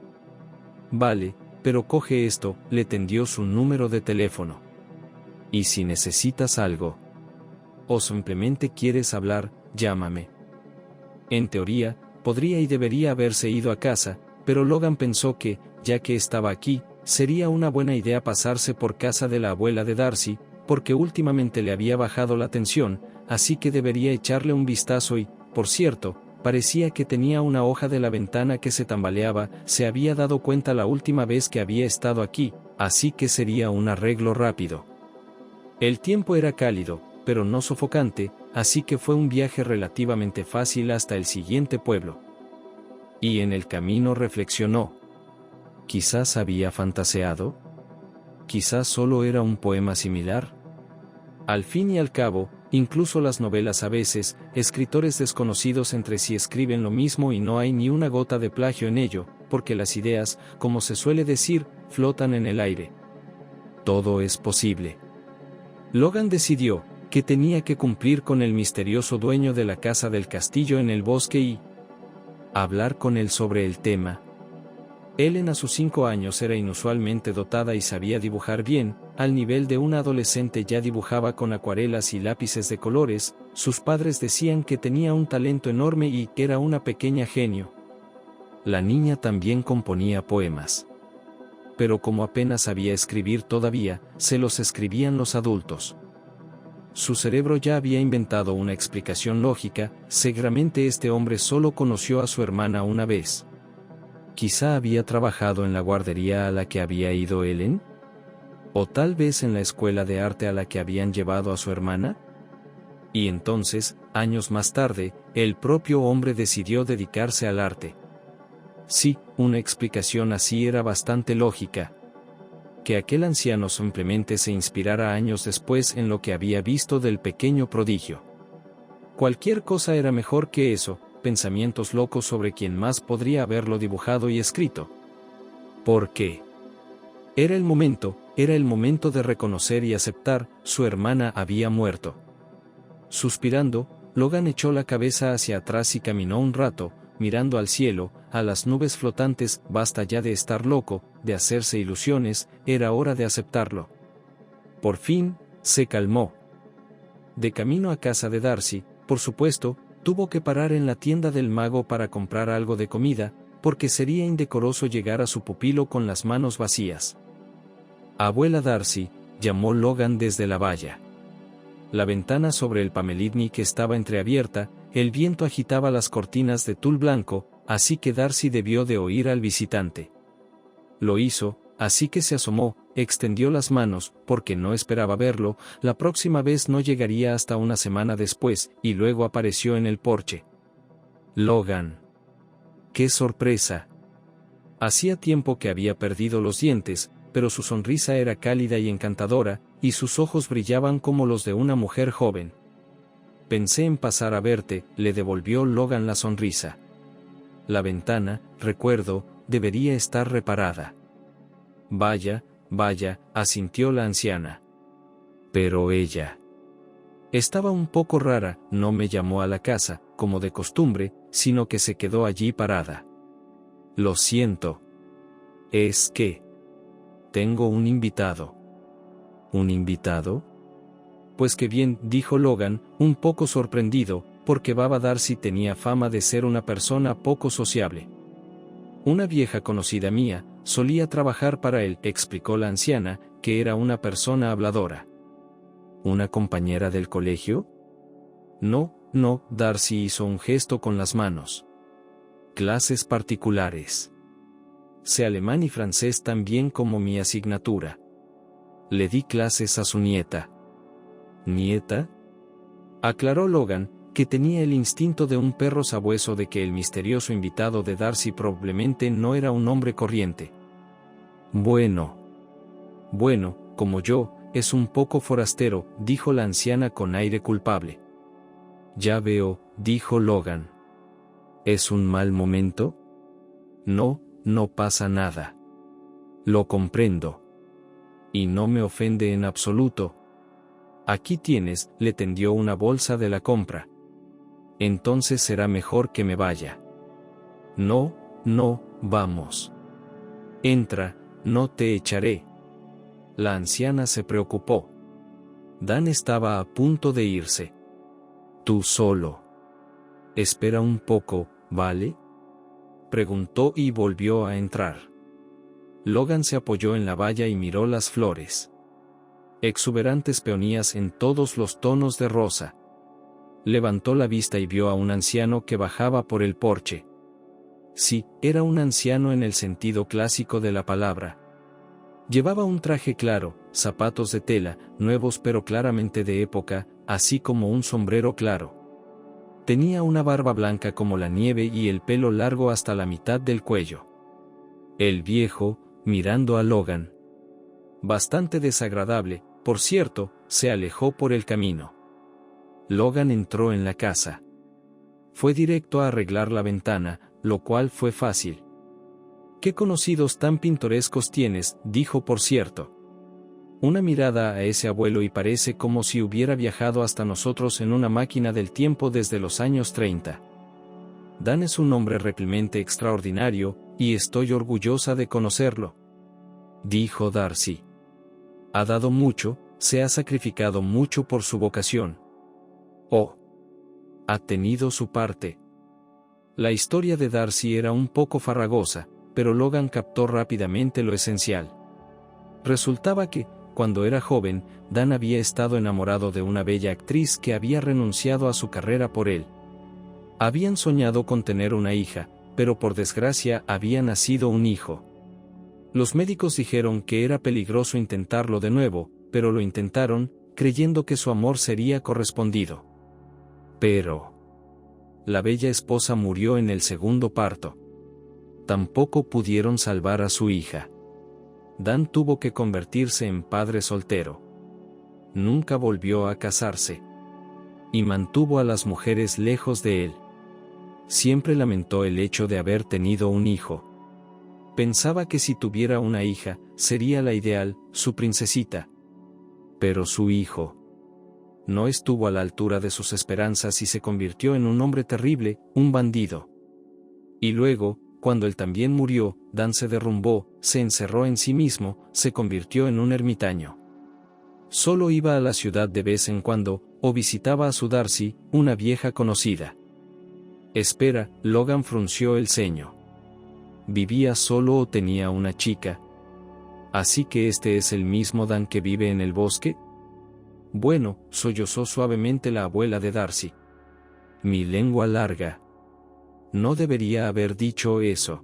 Vale, pero coge esto, le tendió su número de teléfono. Y si necesitas algo, o simplemente quieres hablar, llámame. En teoría, podría y debería haberse ido a casa, pero Logan pensó que, ya que estaba aquí, sería una buena idea pasarse por casa de la abuela de Darcy, porque últimamente le había bajado la tensión, así que debería echarle un vistazo y, por cierto, parecía que tenía una hoja de la ventana que se tambaleaba, se había dado cuenta la última vez que había estado aquí, así que sería un arreglo rápido. El tiempo era cálido, pero no sofocante, así que fue un viaje relativamente fácil hasta el siguiente pueblo. Y en el camino reflexionó. Quizás había fantaseado. Quizás solo era un poema similar. Al fin y al cabo, incluso las novelas a veces, escritores desconocidos entre sí escriben lo mismo y no hay ni una gota de plagio en ello, porque las ideas, como se suele decir, flotan en el aire. Todo es posible. Logan decidió que tenía que cumplir con el misterioso dueño de la casa del castillo en el bosque y hablar con él sobre el tema. Ellen a sus 5 años era inusualmente dotada y sabía dibujar bien, al nivel de una adolescente ya dibujaba con acuarelas y lápices de colores, sus padres decían que tenía un talento enorme y que era una pequeña genio. La niña también componía poemas. Pero como apenas sabía escribir todavía, se los escribían los adultos. Su cerebro ya había inventado una explicación lógica, seguramente este hombre solo conoció a su hermana una vez. Quizá había trabajado en la guardería a la que había ido Ellen. O tal vez en la escuela de arte a la que habían llevado a su hermana. Y entonces, años más tarde, el propio hombre decidió dedicarse al arte. Sí, una explicación así era bastante lógica. que aquel anciano simplemente se inspirara años después en lo que había visto del pequeño prodigio. Cualquier cosa era mejor que eso, pensamientos locos sobre quién más podría haberlo dibujado y escrito. ¿Por qué? Era el momento de reconocer y aceptar, su hermana había muerto. Suspirando, Logan echó la cabeza hacia atrás y caminó un rato, mirando al cielo, a las nubes flotantes. Basta ya de estar loco, de hacerse ilusiones, era hora de aceptarlo. Por fin, se calmó. De camino a casa de Darcy, por supuesto, tuvo que parar en la tienda del mago para comprar algo de comida, porque sería indecoroso llegar a su pupilo con las manos vacías. «Abuela Darcy», llamó Logan desde la valla. La ventana sobre el Pamelidnik estaba entreabierta, el viento agitaba las cortinas de tul blanco, así que Darcy debió de oír al visitante. Lo hizo, así que se asomó, extendió las manos, porque no esperaba verlo. La próxima vez no llegaría hasta una semana después, y luego apareció en el porche. «Logan». ¡Qué sorpresa! Hacía tiempo que había perdido los dientes, pero su sonrisa era cálida y encantadora, y sus ojos brillaban como los de una mujer joven. «Pensé en pasar a verte», le devolvió Logan la sonrisa. «La ventana, recuerdo, debería estar reparada». «Vaya, vaya», asintió la anciana. «Pero ella estaba un poco rara, no me llamó a la casa, como de costumbre, sino que se quedó allí parada». «Lo siento. Es que tengo un invitado». «¿Un invitado?» «Pues qué bien», dijo Logan, un poco sorprendido, porque Baba Darcy tenía fama de ser una persona poco sociable. «Una vieja conocida mía, solía trabajar para él», explicó la anciana, que era una persona habladora. «¿Una compañera del colegio?» «No, no», Darcy hizo un gesto con las manos. «Clases particulares. Sé alemán y francés tan bien como mi asignatura. Le di clases a su nieta». «¿Nieta?», aclaró Logan, que tenía el instinto de un perro sabueso de que el misterioso invitado de Darcy probablemente no era un hombre corriente. Bueno, como yo, es un poco forastero», dijo la anciana con aire culpable. «Ya veo», dijo Logan. «¿Es un mal momento?» «No, no pasa nada. Lo comprendo. Y no me ofende en absoluto. Aquí tienes», le tendió una bolsa de la compra. «Entonces será mejor que me vaya». «No, no, vamos. Entra, no te echaré». La anciana se preocupó. Dan estaba a punto de irse. «Tú solo. Espera un poco, ¿vale?», preguntó y volvió a entrar. Logan se apoyó en la valla y miró las flores. Exuberantes peonías en todos los tonos de rosa. Levantó la vista y vio a un anciano que bajaba por el porche. Sí, era un anciano en el sentido clásico de la palabra. Llevaba un traje claro, zapatos de tela, nuevos pero claramente de época, así como un sombrero claro. Tenía una barba blanca como la nieve y el pelo largo hasta la mitad del cuello. El viejo, mirando a Logan, bastante desagradable, por cierto, se alejó por el camino. Logan entró en la casa. Fue directo a arreglar la ventana, lo cual fue fácil. «Qué conocidos tan pintorescos tienes», dijo por cierto. «Una mirada a ese abuelo y parece como si hubiera viajado hasta nosotros en una máquina del tiempo desde los años 30. Dan es un hombre realmente extraordinario, y estoy orgullosa de conocerlo», dijo Darcy. «Ha dado mucho, se ha sacrificado mucho por su vocación. Oh, ha tenido su parte». La historia de Darcy era un poco farragosa, pero Logan captó rápidamente lo esencial. Resultaba que, cuando era joven, Dan había estado enamorado de una bella actriz que había renunciado a su carrera por él. Habían soñado con tener una hija, pero por desgracia había nacido un hijo. Los médicos dijeron que era peligroso intentarlo de nuevo, pero lo intentaron, creyendo que su amor sería correspondido. Pero la bella esposa murió en el segundo parto. Tampoco pudieron salvar a su hija. Dan tuvo que convertirse en padre soltero. Nunca volvió a casarse. Y mantuvo a las mujeres lejos de él. Siempre lamentó el hecho de haber tenido un hijo. Pensaba que si tuviera una hija, sería la ideal, su princesita. Pero su hijo no estuvo a la altura de sus esperanzas y se convirtió en un hombre terrible, un bandido. Y luego, cuando él también murió, Dan se derrumbó, se encerró en sí mismo, se convirtió en un ermitaño. Solo iba a la ciudad de vez en cuando, o visitaba a su Darcy, una vieja conocida. Espera, Logan frunció el ceño. ¿Vivía solo o tenía una chica? ¿Así que este es el mismo Dan que vive en el bosque? Bueno, sollozó suavemente la abuela de Darcy. Mi lengua larga. No debería haber dicho eso.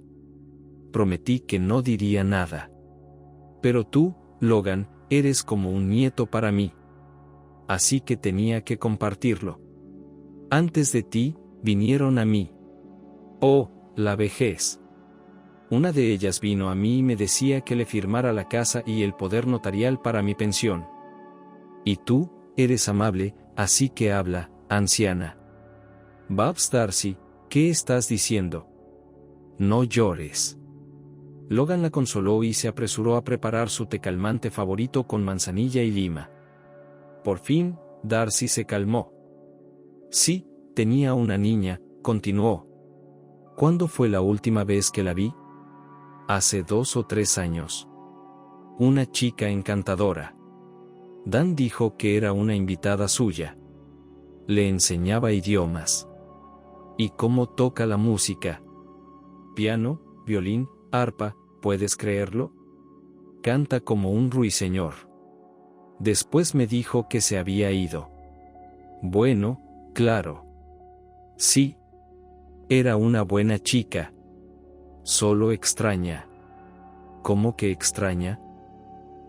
Prometí que no diría nada. Pero tú, Logan, eres como un nieto para mí. Así que tenía que compartirlo. Antes de ti, vinieron a mí. Oh, la vejez. Una de ellas vino a mí y me decía que le firmara la casa y el poder notarial para mi pensión. Y tú, eres amable, así que habla, anciana. Babs Darcy, ¿qué estás diciendo? No llores. Logan la consoló y se apresuró a preparar su té calmante favorito con manzanilla y lima. Por fin, Darcy se calmó. Sí, tenía una niña, continuó. ¿Cuándo fue la última vez que la vi? Hace 2 o 3 años. Una chica encantadora. Dan dijo que era una invitada suya. Le enseñaba idiomas. ¿Y cómo toca la música? Piano, violín, arpa, ¿puedes creerlo? Canta como un ruiseñor. Después me dijo que se había ido. Bueno, claro. Sí. Era una buena chica. Solo extraña. ¿Cómo que extraña?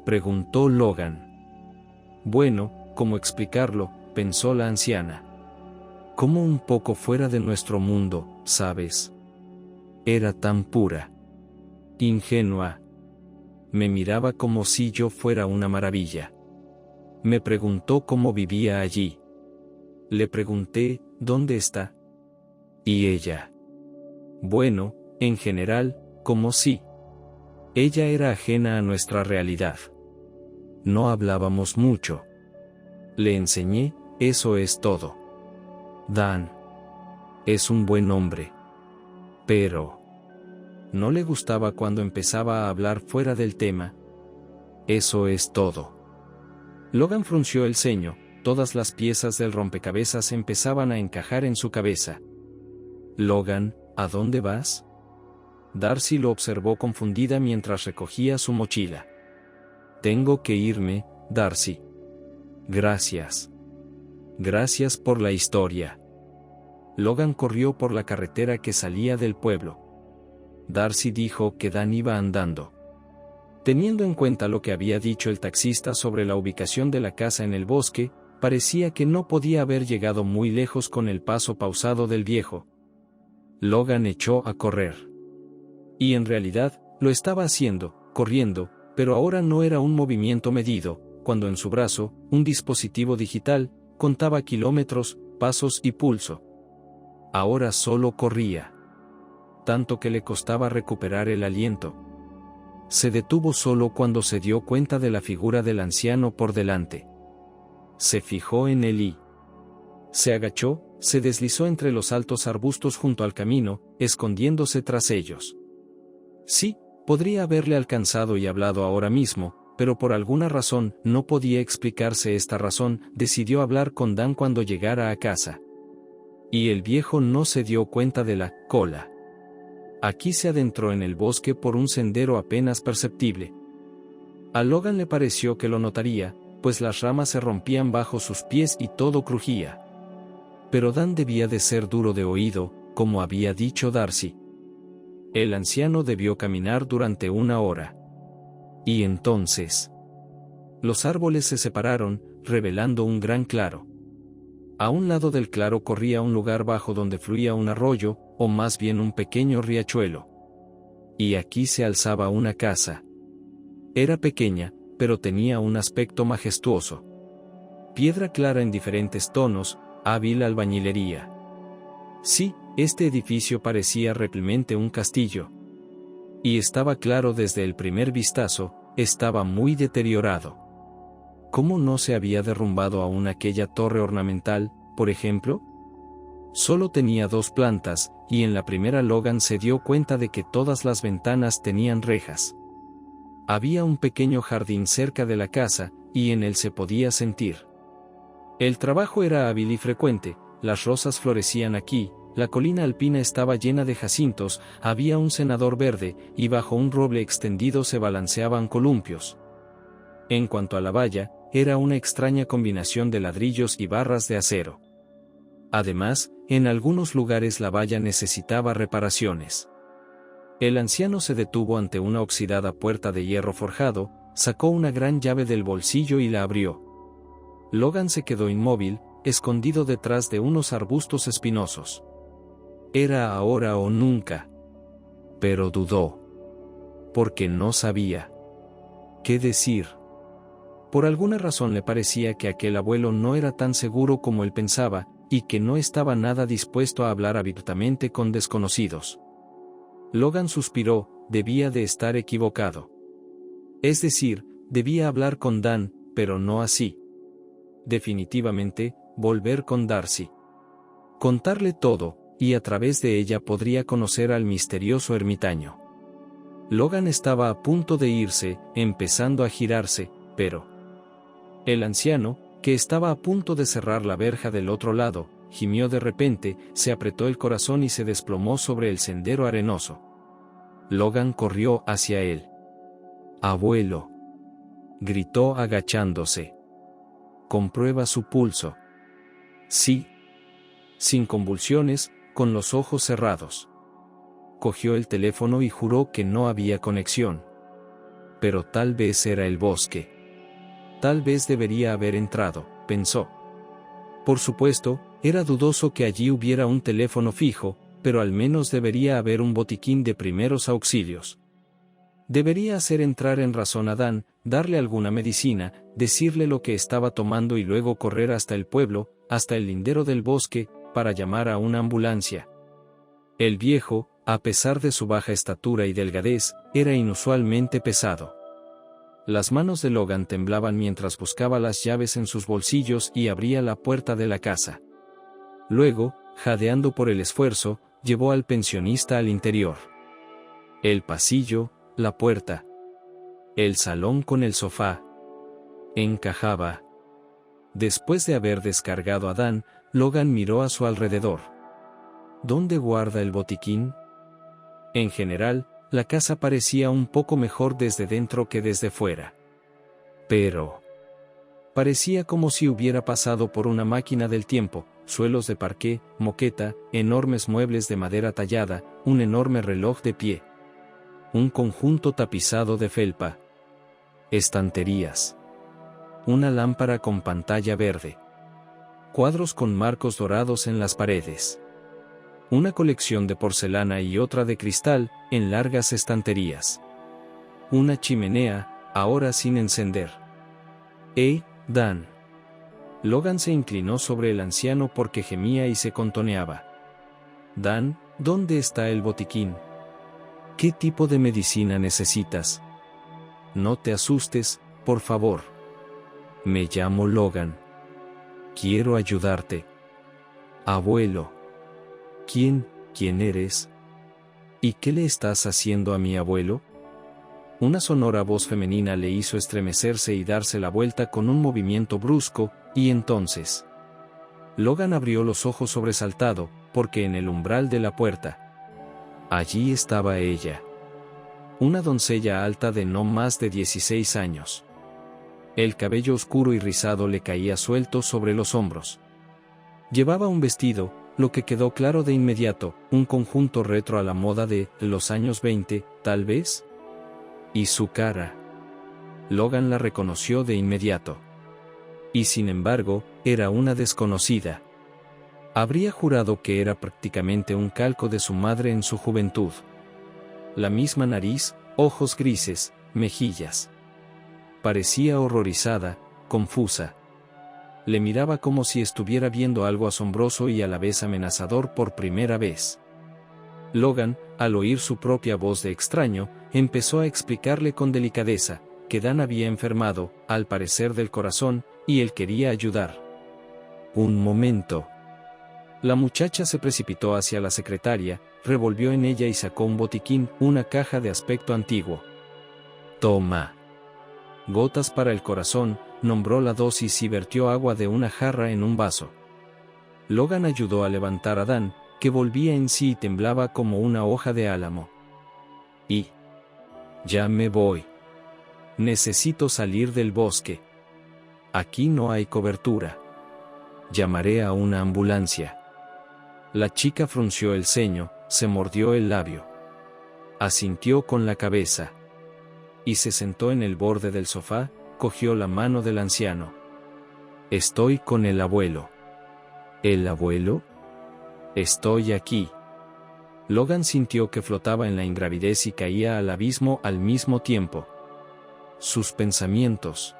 Preguntó Logan. Bueno, ¿cómo explicarlo?, pensó la anciana. Como un poco fuera de nuestro mundo, ¿sabes? Era tan pura. Ingenua. Me miraba como si yo fuera una maravilla. Me preguntó cómo vivía allí. Le pregunté, ¿dónde está? Y ella. Bueno, en general, como si. Ella era ajena a nuestra realidad. No hablábamos mucho. Le enseñé, eso es todo. Dan. Es un buen hombre. Pero. No le gustaba cuando empezaba a hablar fuera del tema. Eso es todo. Logan frunció el ceño, todas las piezas del rompecabezas empezaban a encajar en su cabeza. Logan, ¿a dónde vas? Darcy lo observó confundida mientras recogía su mochila. Tengo que irme, Darcy. Gracias. Gracias por la historia. Logan corrió por la carretera que salía del pueblo. Darcy dijo que Dan iba andando. Teniendo en cuenta lo que había dicho el taxista sobre la ubicación de la casa en el bosque, parecía que no podía haber llegado muy lejos con el paso pausado del viejo. Logan echó a correr. Y en realidad, lo estaba haciendo, corriendo, pero ahora no era un movimiento medido, cuando en su brazo, un dispositivo digital, contaba kilómetros, pasos y pulso. Ahora solo corría. Tanto que le costaba recuperar el aliento. Se detuvo solo cuando se dio cuenta de la figura del anciano por delante. Se fijó en él y se agachó, se deslizó entre los altos arbustos junto al camino, escondiéndose tras ellos. Sí, podría haberle alcanzado y hablado ahora mismo, pero por alguna razón, no podía explicarse esta razón, decidió hablar con Dan cuando llegara a casa. Y el viejo no se dio cuenta de la cola. Aquí se adentró en el bosque por un sendero apenas perceptible. A Logan le pareció que lo notaría, pues las ramas se rompían bajo sus pies y todo crujía. Pero Dan debía de ser duro de oído, como había dicho Darcy. El anciano debió caminar durante 1 hora. Y entonces los árboles se separaron, revelando un gran claro. A un lado del claro corría un lugar bajo donde fluía un arroyo, o más bien un pequeño riachuelo. Y aquí se alzaba una casa. Era pequeña, pero tenía un aspecto majestuoso. Piedra clara en diferentes tonos, hábil albañilería. Sí, este edificio parecía realmente un castillo. Y estaba claro desde el primer vistazo, estaba muy deteriorado. ¿Cómo no se había derrumbado aún aquella torre ornamental, por ejemplo? Solo tenía 2 plantas, y en la primera Logan se dio cuenta de que todas las ventanas tenían rejas. Había un pequeño jardín cerca de la casa, y en él se podía sentir. El trabajo era hábil y frecuente, las rosas florecían aquí, la colina alpina estaba llena de jacintos, había un cenador verde, y bajo un roble extendido se balanceaban columpios. En cuanto a la valla, era una extraña combinación de ladrillos y barras de acero. Además, en algunos lugares la valla necesitaba reparaciones. El anciano se detuvo ante una oxidada puerta de hierro forjado, sacó una gran llave del bolsillo y la abrió. Logan se quedó inmóvil, escondido detrás de unos arbustos espinosos. Era ahora o nunca. Pero dudó. Porque no sabía qué decir. Por alguna razón le parecía que aquel abuelo no era tan seguro como él pensaba, y que no estaba nada dispuesto a hablar abiertamente con desconocidos. Logan suspiró, debía de estar equivocado. Es decir, debía hablar con Dan, pero no así. Definitivamente, volver con Darcy. Contarle todo, y a través de ella podría conocer al misterioso ermitaño. Logan estaba a punto de irse, empezando a girarse, pero el anciano, que estaba a punto de cerrar la verja del otro lado, gimió de repente, se apretó el corazón y se desplomó sobre el sendero arenoso. Logan corrió hacia él. «Abuelo», gritó agachándose. «Comprueba su pulso». «Sí». Sin convulsiones, con los ojos cerrados. Cogió el teléfono y juró que no había conexión. Pero tal vez era el bosque. Tal vez debería haber entrado, pensó. Por supuesto, era dudoso que allí hubiera un teléfono fijo, pero al menos debería haber un botiquín de primeros auxilios. Debería hacer entrar en razón a Dan, darle alguna medicina, decirle lo que estaba tomando y luego correr hasta el pueblo, hasta el lindero del bosque, para llamar a una ambulancia. El viejo, a pesar de su baja estatura y delgadez, era inusualmente pesado. Las manos de Logan temblaban mientras buscaba las llaves en sus bolsillos y abría la puerta de la casa. Luego, jadeando por el esfuerzo, llevó al pensionista al interior. El pasillo, la puerta. El salón con el sofá. Encajaba. Después de haber descargado a Dan, Logan miró a su alrededor. ¿Dónde guarda el botiquín? En general, la casa parecía un poco mejor desde dentro que desde fuera. Pero parecía como si hubiera pasado por una máquina del tiempo, suelos de parqué, moqueta, enormes muebles de madera tallada, un enorme reloj de pie. Un conjunto tapizado de felpa. Estanterías. Una lámpara con pantalla verde. Cuadros con marcos dorados en las paredes. Una colección de porcelana y otra de cristal, en largas estanterías. Una chimenea, ahora sin encender. Dan. Logan se inclinó sobre el anciano porque gemía y se contoneaba. Dan, ¿dónde está el botiquín? ¿Qué tipo de medicina necesitas? No te asustes, por favor. Me llamo Logan. Quiero ayudarte. Abuelo. ¿Quién eres? ¿Y qué le estás haciendo a mi abuelo? Una sonora voz femenina le hizo estremecerse y darse la vuelta con un movimiento brusco, y entonces Logan abrió los ojos sobresaltado, porque en el umbral de la puerta, allí estaba ella. Una doncella alta de no más de 16 años. El cabello oscuro y rizado le caía suelto sobre los hombros. Llevaba un vestido, lo que quedó claro de inmediato, un conjunto retro a la moda de los años 20, tal vez. Y su cara. Logan la reconoció de inmediato. Y sin embargo, era una desconocida. Habría jurado que era prácticamente un calco de su madre en su juventud. La misma nariz, ojos grises, mejillas. Parecía horrorizada, confusa. Le miraba como si estuviera viendo algo asombroso y a la vez amenazador por primera vez. Logan, al oír su propia voz de extraño, empezó a explicarle con delicadeza que Dan había enfermado, al parecer del corazón, y él quería ayudar. Un momento. La muchacha se precipitó hacia la secretaria, revolvió en ella y sacó un botiquín, una caja de aspecto antiguo. Toma. Gotas para el corazón, nombró la dosis y vertió agua de una jarra en un vaso. Logan ayudó a levantar a Dan, que volvía en sí y temblaba como una hoja de álamo. Ya me voy. Necesito salir del bosque. Aquí no hay cobertura. Llamaré a una ambulancia. La chica frunció el ceño, se mordió el labio. Asintió con la cabeza. Y se sentó en el borde del sofá, cogió la mano del anciano. Estoy con el abuelo. ¿El abuelo? Estoy aquí. Logan sintió que flotaba en la ingravidez y caía al abismo al mismo tiempo. Sus pensamientos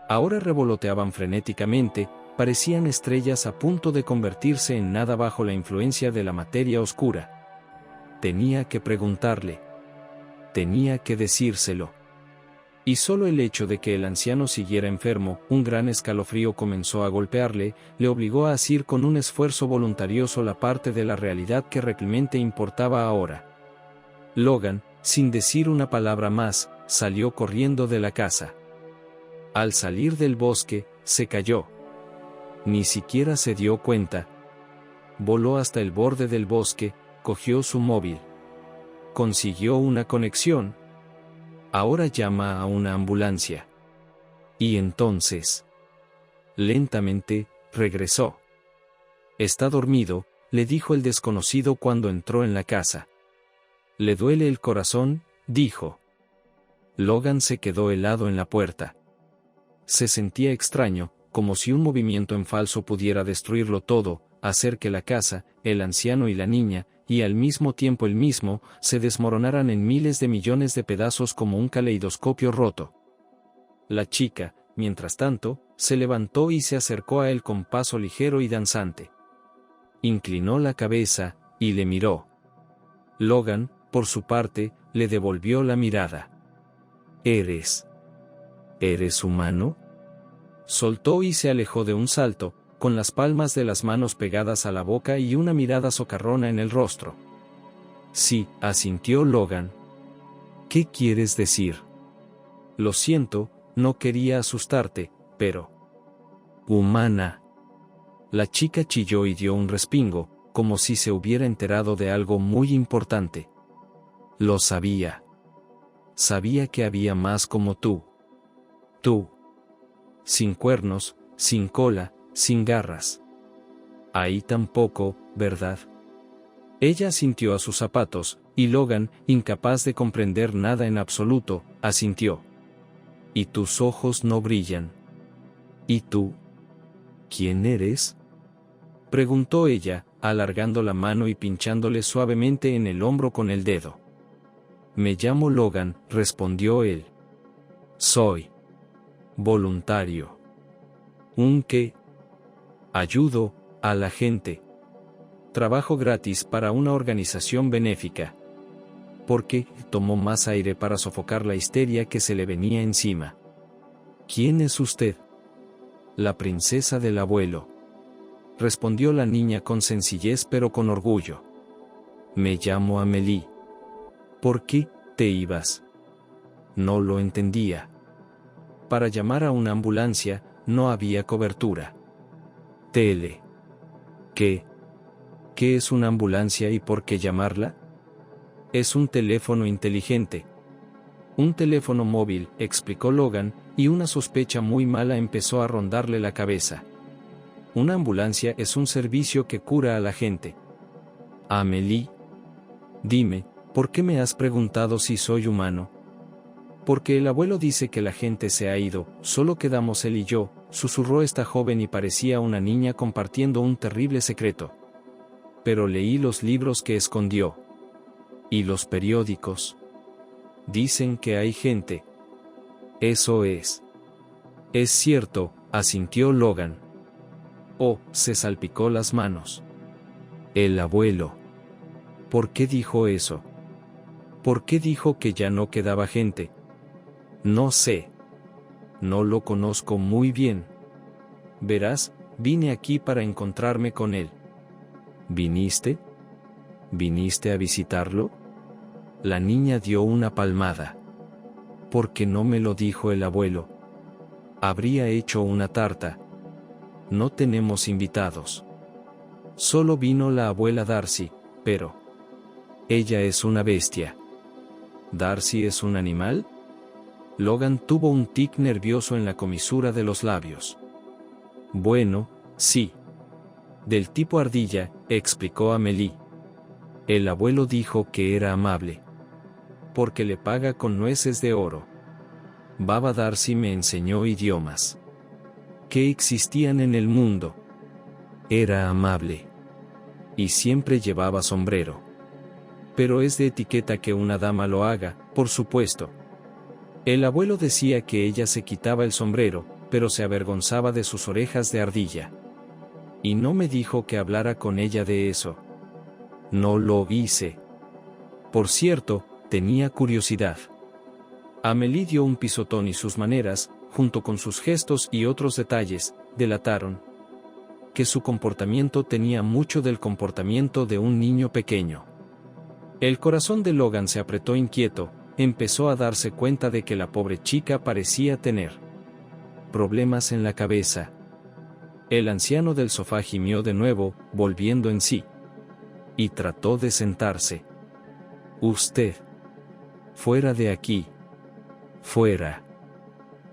ahora revoloteaban frenéticamente, parecían estrellas a punto de convertirse en nada bajo la influencia de la materia oscura. Tenía que preguntarle. Tenía que decírselo. Y solo el hecho de que el anciano siguiera enfermo, un gran escalofrío comenzó a golpearle, le obligó a asir con un esfuerzo voluntarioso la parte de la realidad que realmente importaba ahora. Logan, sin decir una palabra más, salió corriendo de la casa. Al salir del bosque, se cayó. Ni siquiera se dio cuenta. Voló hasta el borde del bosque, cogió su móvil. Consiguió una conexión. Ahora llama a una ambulancia. Y entonces, lentamente, regresó. Está dormido, le dijo el desconocido cuando entró en la casa. ¿Le duele el corazón?, dijo. Logan se quedó helado en la puerta. Se sentía extraño, como si un movimiento en falso pudiera destruirlo todo, hacer que la casa, el anciano y la niña, y al mismo tiempo él mismo, se desmoronaran en miles de millones de pedazos como un caleidoscopio roto. La chica, mientras tanto, se levantó y se acercó a él con paso ligero y danzante. Inclinó la cabeza, y le miró. Logan, por su parte, le devolvió la mirada. ¿Eres humano? Soltó y se alejó de un salto, con las palmas de las manos pegadas a la boca y una mirada socarrona en el rostro. Sí, asintió Logan. ¿Qué quieres decir? Lo siento, no quería asustarte, pero... Humana. La chica chilló y dio un respingo, como si se hubiera enterado de algo muy importante. Lo sabía. Sabía que había más como tú. Tú. Sin cuernos, sin cola, sin garras. Ahí tampoco, ¿verdad? Ella asintió a sus zapatos, y Logan, incapaz de comprender nada en absoluto, asintió. ¿Y tus ojos no brillan? ¿Y tú? ¿Quién eres? Preguntó ella, alargando la mano y pinchándole suavemente en el hombro con el dedo. Me llamo Logan, respondió él. Soy voluntario. ¿Un qué? Ayudo a la gente. Trabajo gratis para una organización benéfica. Porque tomó más aire para sofocar la histeria que se le venía encima. ¿Quién es usted? La princesa del abuelo. Respondió la niña con sencillez pero con orgullo. Me llamo Amélie. ¿Por qué te ibas? No lo entendía. Para llamar a una ambulancia, no había cobertura. ¿Qué es una ambulancia y por qué llamarla? Es un teléfono inteligente. Un teléfono móvil, explicó Logan, y una sospecha muy mala empezó a rondarle la cabeza. Una ambulancia es un servicio que cura a la gente. Amélie. Dime, ¿por qué me has preguntado si soy humano? Porque el abuelo dice que la gente se ha ido, solo quedamos él y yo, susurró esta joven y parecía una niña compartiendo un terrible secreto. Pero leí los libros que escondió. ¿Y los periódicos? Dicen que hay gente. Eso es. Es cierto, asintió Logan. Oh, se salpicó las manos. El abuelo. ¿Por qué dijo eso? ¿Por qué dijo que ya no quedaba gente? No sé. No lo conozco muy bien. Verás, vine aquí para encontrarme con él. ¿Viniste? ¿Viniste a visitarlo? La niña dio una palmada. ¿Por qué no me lo dijo el abuelo? Habría hecho una tarta. No tenemos invitados. Solo vino la abuela Darcy, pero... ella es una bestia. ¿Darcy es un animal? Logan tuvo un tic nervioso en la comisura de los labios. Bueno, sí. Del tipo ardilla, explicó Amélie. El abuelo dijo que era amable. Porque le paga con nueces de oro. Baba Darcy me enseñó idiomas. Que existían en el mundo. Era amable. Y siempre llevaba sombrero. Pero es de etiqueta que una dama lo haga, por supuesto. El abuelo decía que ella se quitaba el sombrero, pero se avergonzaba de sus orejas de ardilla. Y no me dijo que hablara con ella de eso. No lo hice. Por cierto, tenía curiosidad. Amélie dio un pisotón y sus maneras, junto con sus gestos y otros detalles, delataron que su comportamiento tenía mucho del comportamiento de un niño pequeño. El corazón de Logan se apretó inquieto, empezó a darse cuenta de que la pobre chica parecía tener problemas en la cabeza. El anciano del sofá gimió de nuevo, volviendo en sí. Y trató de sentarse. Usted. Fuera de aquí. Fuera.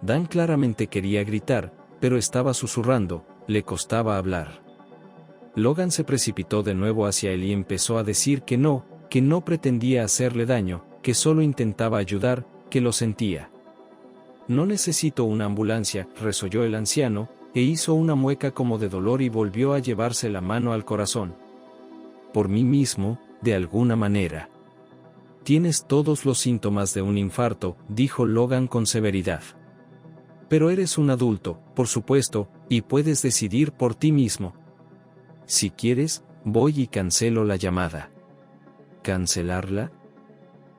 Dan claramente quería gritar, pero estaba susurrando, le costaba hablar. Logan se precipitó de nuevo hacia él y empezó a decir que no pretendía hacerle daño, que solo intentaba ayudar, que lo sentía. No necesito una ambulancia, resolló el anciano, e hizo una mueca como de dolor y volvió a llevarse la mano al corazón. Por mí mismo, de alguna manera. Tienes todos los síntomas de un infarto, dijo Logan con severidad. Pero eres un adulto, por supuesto, y puedes decidir por ti mismo. Si quieres, voy y cancelo la llamada. ¿Cancelarla?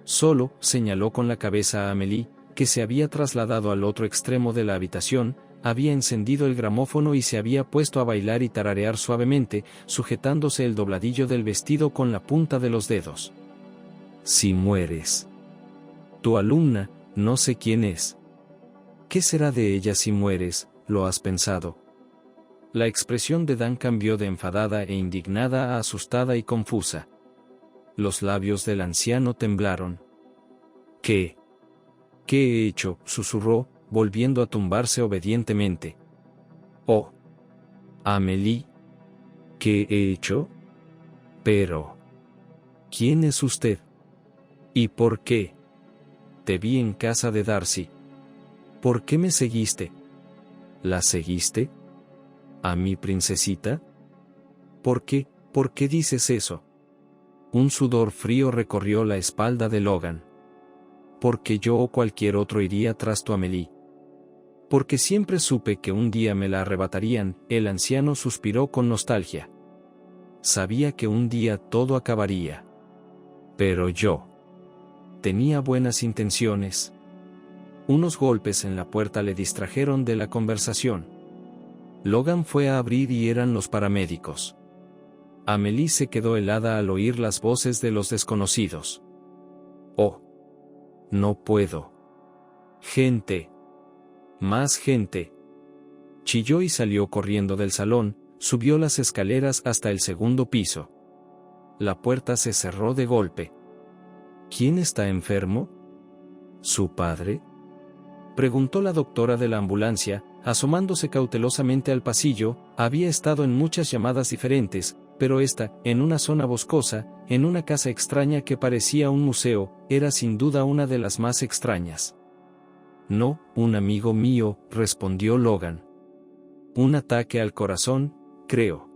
Solo, señaló con la cabeza a Amélie, que se había trasladado al otro extremo de la habitación, había encendido el gramófono y se había puesto a bailar y tararear suavemente, sujetándose el dobladillo del vestido con la punta de los dedos. Si mueres. Tu alumna, no sé quién es. ¿Qué será de ella si mueres? ¿Lo has pensado? La expresión de Dan cambió de enfadada e indignada a asustada y confusa. Los labios del anciano temblaron. ¿Qué? ¿Qué he hecho?, susurró, volviendo a tumbarse obedientemente. Oh. Amélie. ¿Qué he hecho? Pero. ¿Quién es usted? ¿Y por qué? Te vi en casa de Darcy. ¿Por qué me seguiste? ¿La seguiste? ¿A mi princesita? ¿Por qué? ¿Por qué dices eso? Un sudor frío recorrió la espalda de Logan. Porque yo o cualquier otro iría tras tu Amélie. Porque siempre supe que un día me la arrebatarían, el anciano suspiró con nostalgia. Sabía que un día todo acabaría. Pero yo. Tenía buenas intenciones. Unos golpes en la puerta le distrajeron de la conversación. Logan fue a abrir y eran los paramédicos. Amélie se quedó helada al oír las voces de los desconocidos. Oh. No puedo. Gente. Más gente. Chilló y salió corriendo del salón, subió las escaleras hasta el segundo piso. La puerta se cerró de golpe. ¿Quién está enfermo? ¿Su padre? Preguntó la doctora de la ambulancia, asomándose cautelosamente al pasillo. Había estado en muchas llamadas diferentes, pero esta, en una zona boscosa, en una casa extraña que parecía un museo, era sin duda una de las más extrañas. No, un amigo mío, respondió Logan. Un ataque al corazón, creo.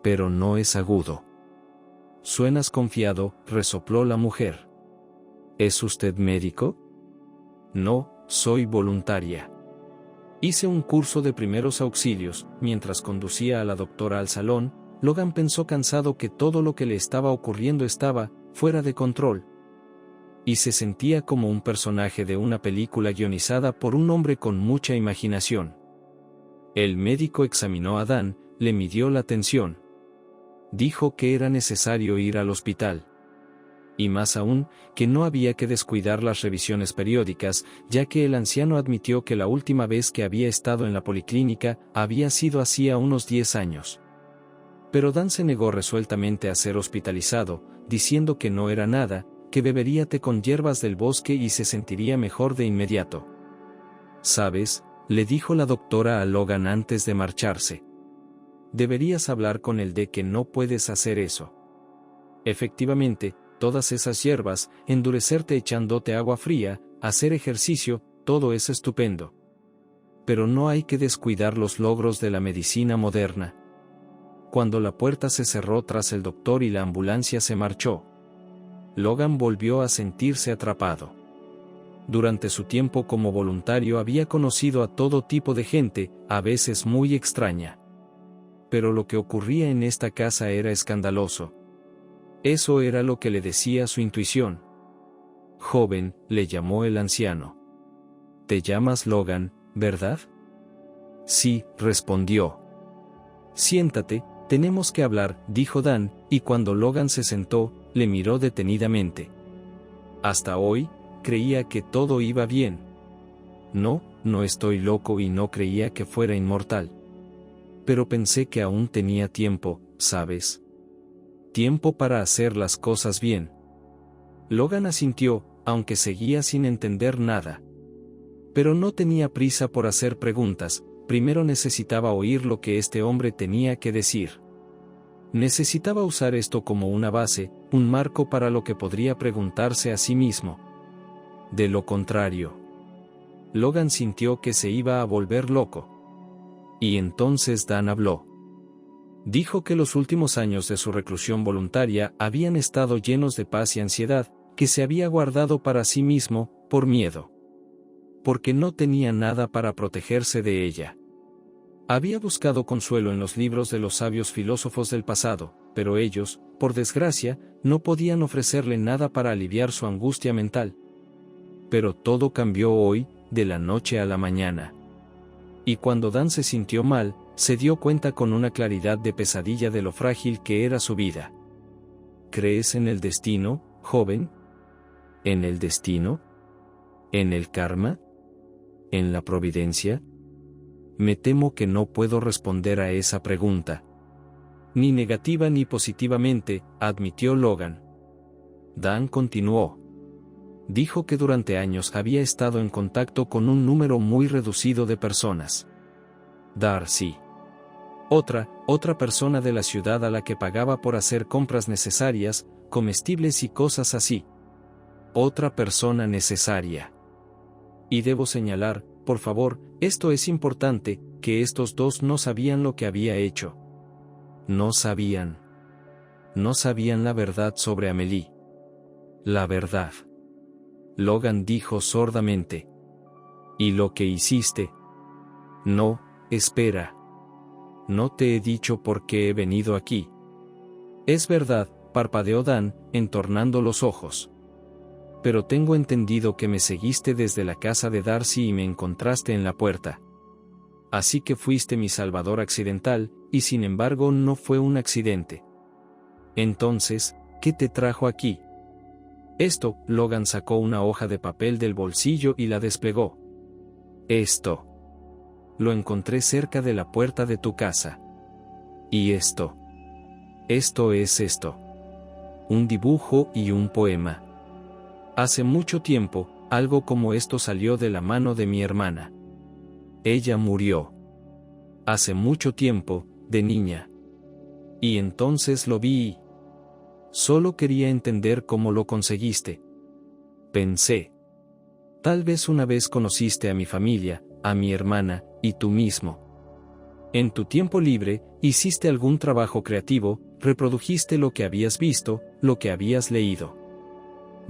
Pero no es agudo. Suenas confiado, resopló la mujer. ¿Es usted médico? No, soy voluntaria. Hice un curso de primeros auxilios. Mientras conducía a la doctora al salón, Logan pensó cansado que todo lo que le estaba ocurriendo estaba fuera de control. Y se sentía como un personaje de una película guionizada por un hombre con mucha imaginación. El médico examinó a Dan, le midió la tensión. Dijo que era necesario ir al hospital. Y más aún, que no había que descuidar las revisiones periódicas, ya que el anciano admitió que la última vez que había estado en la policlínica había sido hacía unos 10 años. Pero Dan se negó resueltamente a ser hospitalizado, diciendo que no era nada, que bebería té con hierbas del bosque y se sentiría mejor de inmediato. «¿Sabes?», le dijo la doctora a Logan antes de marcharse. «Deberías hablar con él de que no puedes hacer eso. Efectivamente, todas esas hierbas, endurecerte echándote agua fría, hacer ejercicio, todo es estupendo. Pero no hay que descuidar los logros de la medicina moderna». Cuando la puerta se cerró tras el doctor y la ambulancia se marchó, Logan volvió a sentirse atrapado. Durante su tiempo como voluntario había conocido a todo tipo de gente, a veces muy extraña. Pero lo que ocurría en esta casa era escandaloso. Eso era lo que le decía su intuición. «Joven», le llamó el anciano. «Te llamas Logan, ¿verdad?» «Sí», respondió. «Siéntate, tenemos que hablar», dijo Dan, y cuando Logan se sentó, le miró detenidamente. «Hasta hoy, creía que todo iba bien». «No, no estoy loco y no creía que fuera inmortal. Pero pensé que aún tenía tiempo, ¿sabes? Tiempo para hacer las cosas bien». Logan asintió, aunque seguía sin entender nada. Pero no tenía prisa por hacer preguntas, primero necesitaba oír lo que este hombre tenía que decir. Necesitaba usar esto como una base, un marco para lo que podría preguntarse a sí mismo. De lo contrario, Logan sintió que se iba a volver loco. Y entonces Dan habló. Dijo que los últimos años de su reclusión voluntaria habían estado llenos de paz y ansiedad, que se había guardado para sí mismo, por miedo. Porque no tenía nada para protegerse de ella. Había buscado consuelo en los libros de los sabios filósofos del pasado, pero ellos, por desgracia, no podían ofrecerle nada para aliviar su angustia mental. Pero todo cambió hoy, de la noche a la mañana. Y cuando Dan se sintió mal, se dio cuenta con una claridad de pesadilla de lo frágil que era su vida. ¿Crees en el destino, joven? ¿En el destino? ¿En el karma? ¿En la providencia? Me temo que no puedo responder a esa pregunta. Ni negativa ni positivamente, admitió Logan. Dan continuó. Dijo que durante años había estado en contacto con un número muy reducido de personas. Darcy. Otra persona de la ciudad a la que pagaba por hacer compras necesarias, comestibles y cosas así. Otra persona necesaria. Y debo señalar, por favor, esto es importante, que estos dos no sabían lo que había hecho. No sabían. No sabían la verdad sobre Amélie. La verdad. Logan dijo sordamente. ¿Y lo que hiciste? No, espera. No te he dicho por qué he venido aquí. Es verdad, parpadeó Dan, entornando los ojos. Pero tengo entendido que me seguiste desde la casa de Darcy y me encontraste en la puerta. Así que fuiste mi salvador accidental, y sin embargo no fue un accidente. Entonces, ¿qué te trajo aquí? Esto, Logan sacó una hoja de papel del bolsillo y la desplegó. Esto. Lo encontré cerca de la puerta de tu casa. Y esto. Esto es esto. Un dibujo y un poema. Hace mucho tiempo, algo como esto salió de la mano de mi hermana. Ella murió. Hace mucho tiempo, de niña. Y entonces lo vi y... Solo quería entender cómo lo conseguiste. Pensé. Tal vez una vez conociste a mi familia, a mi hermana, y tú mismo. En tu tiempo libre, hiciste algún trabajo creativo, reprodujiste lo que habías visto, lo que habías leído.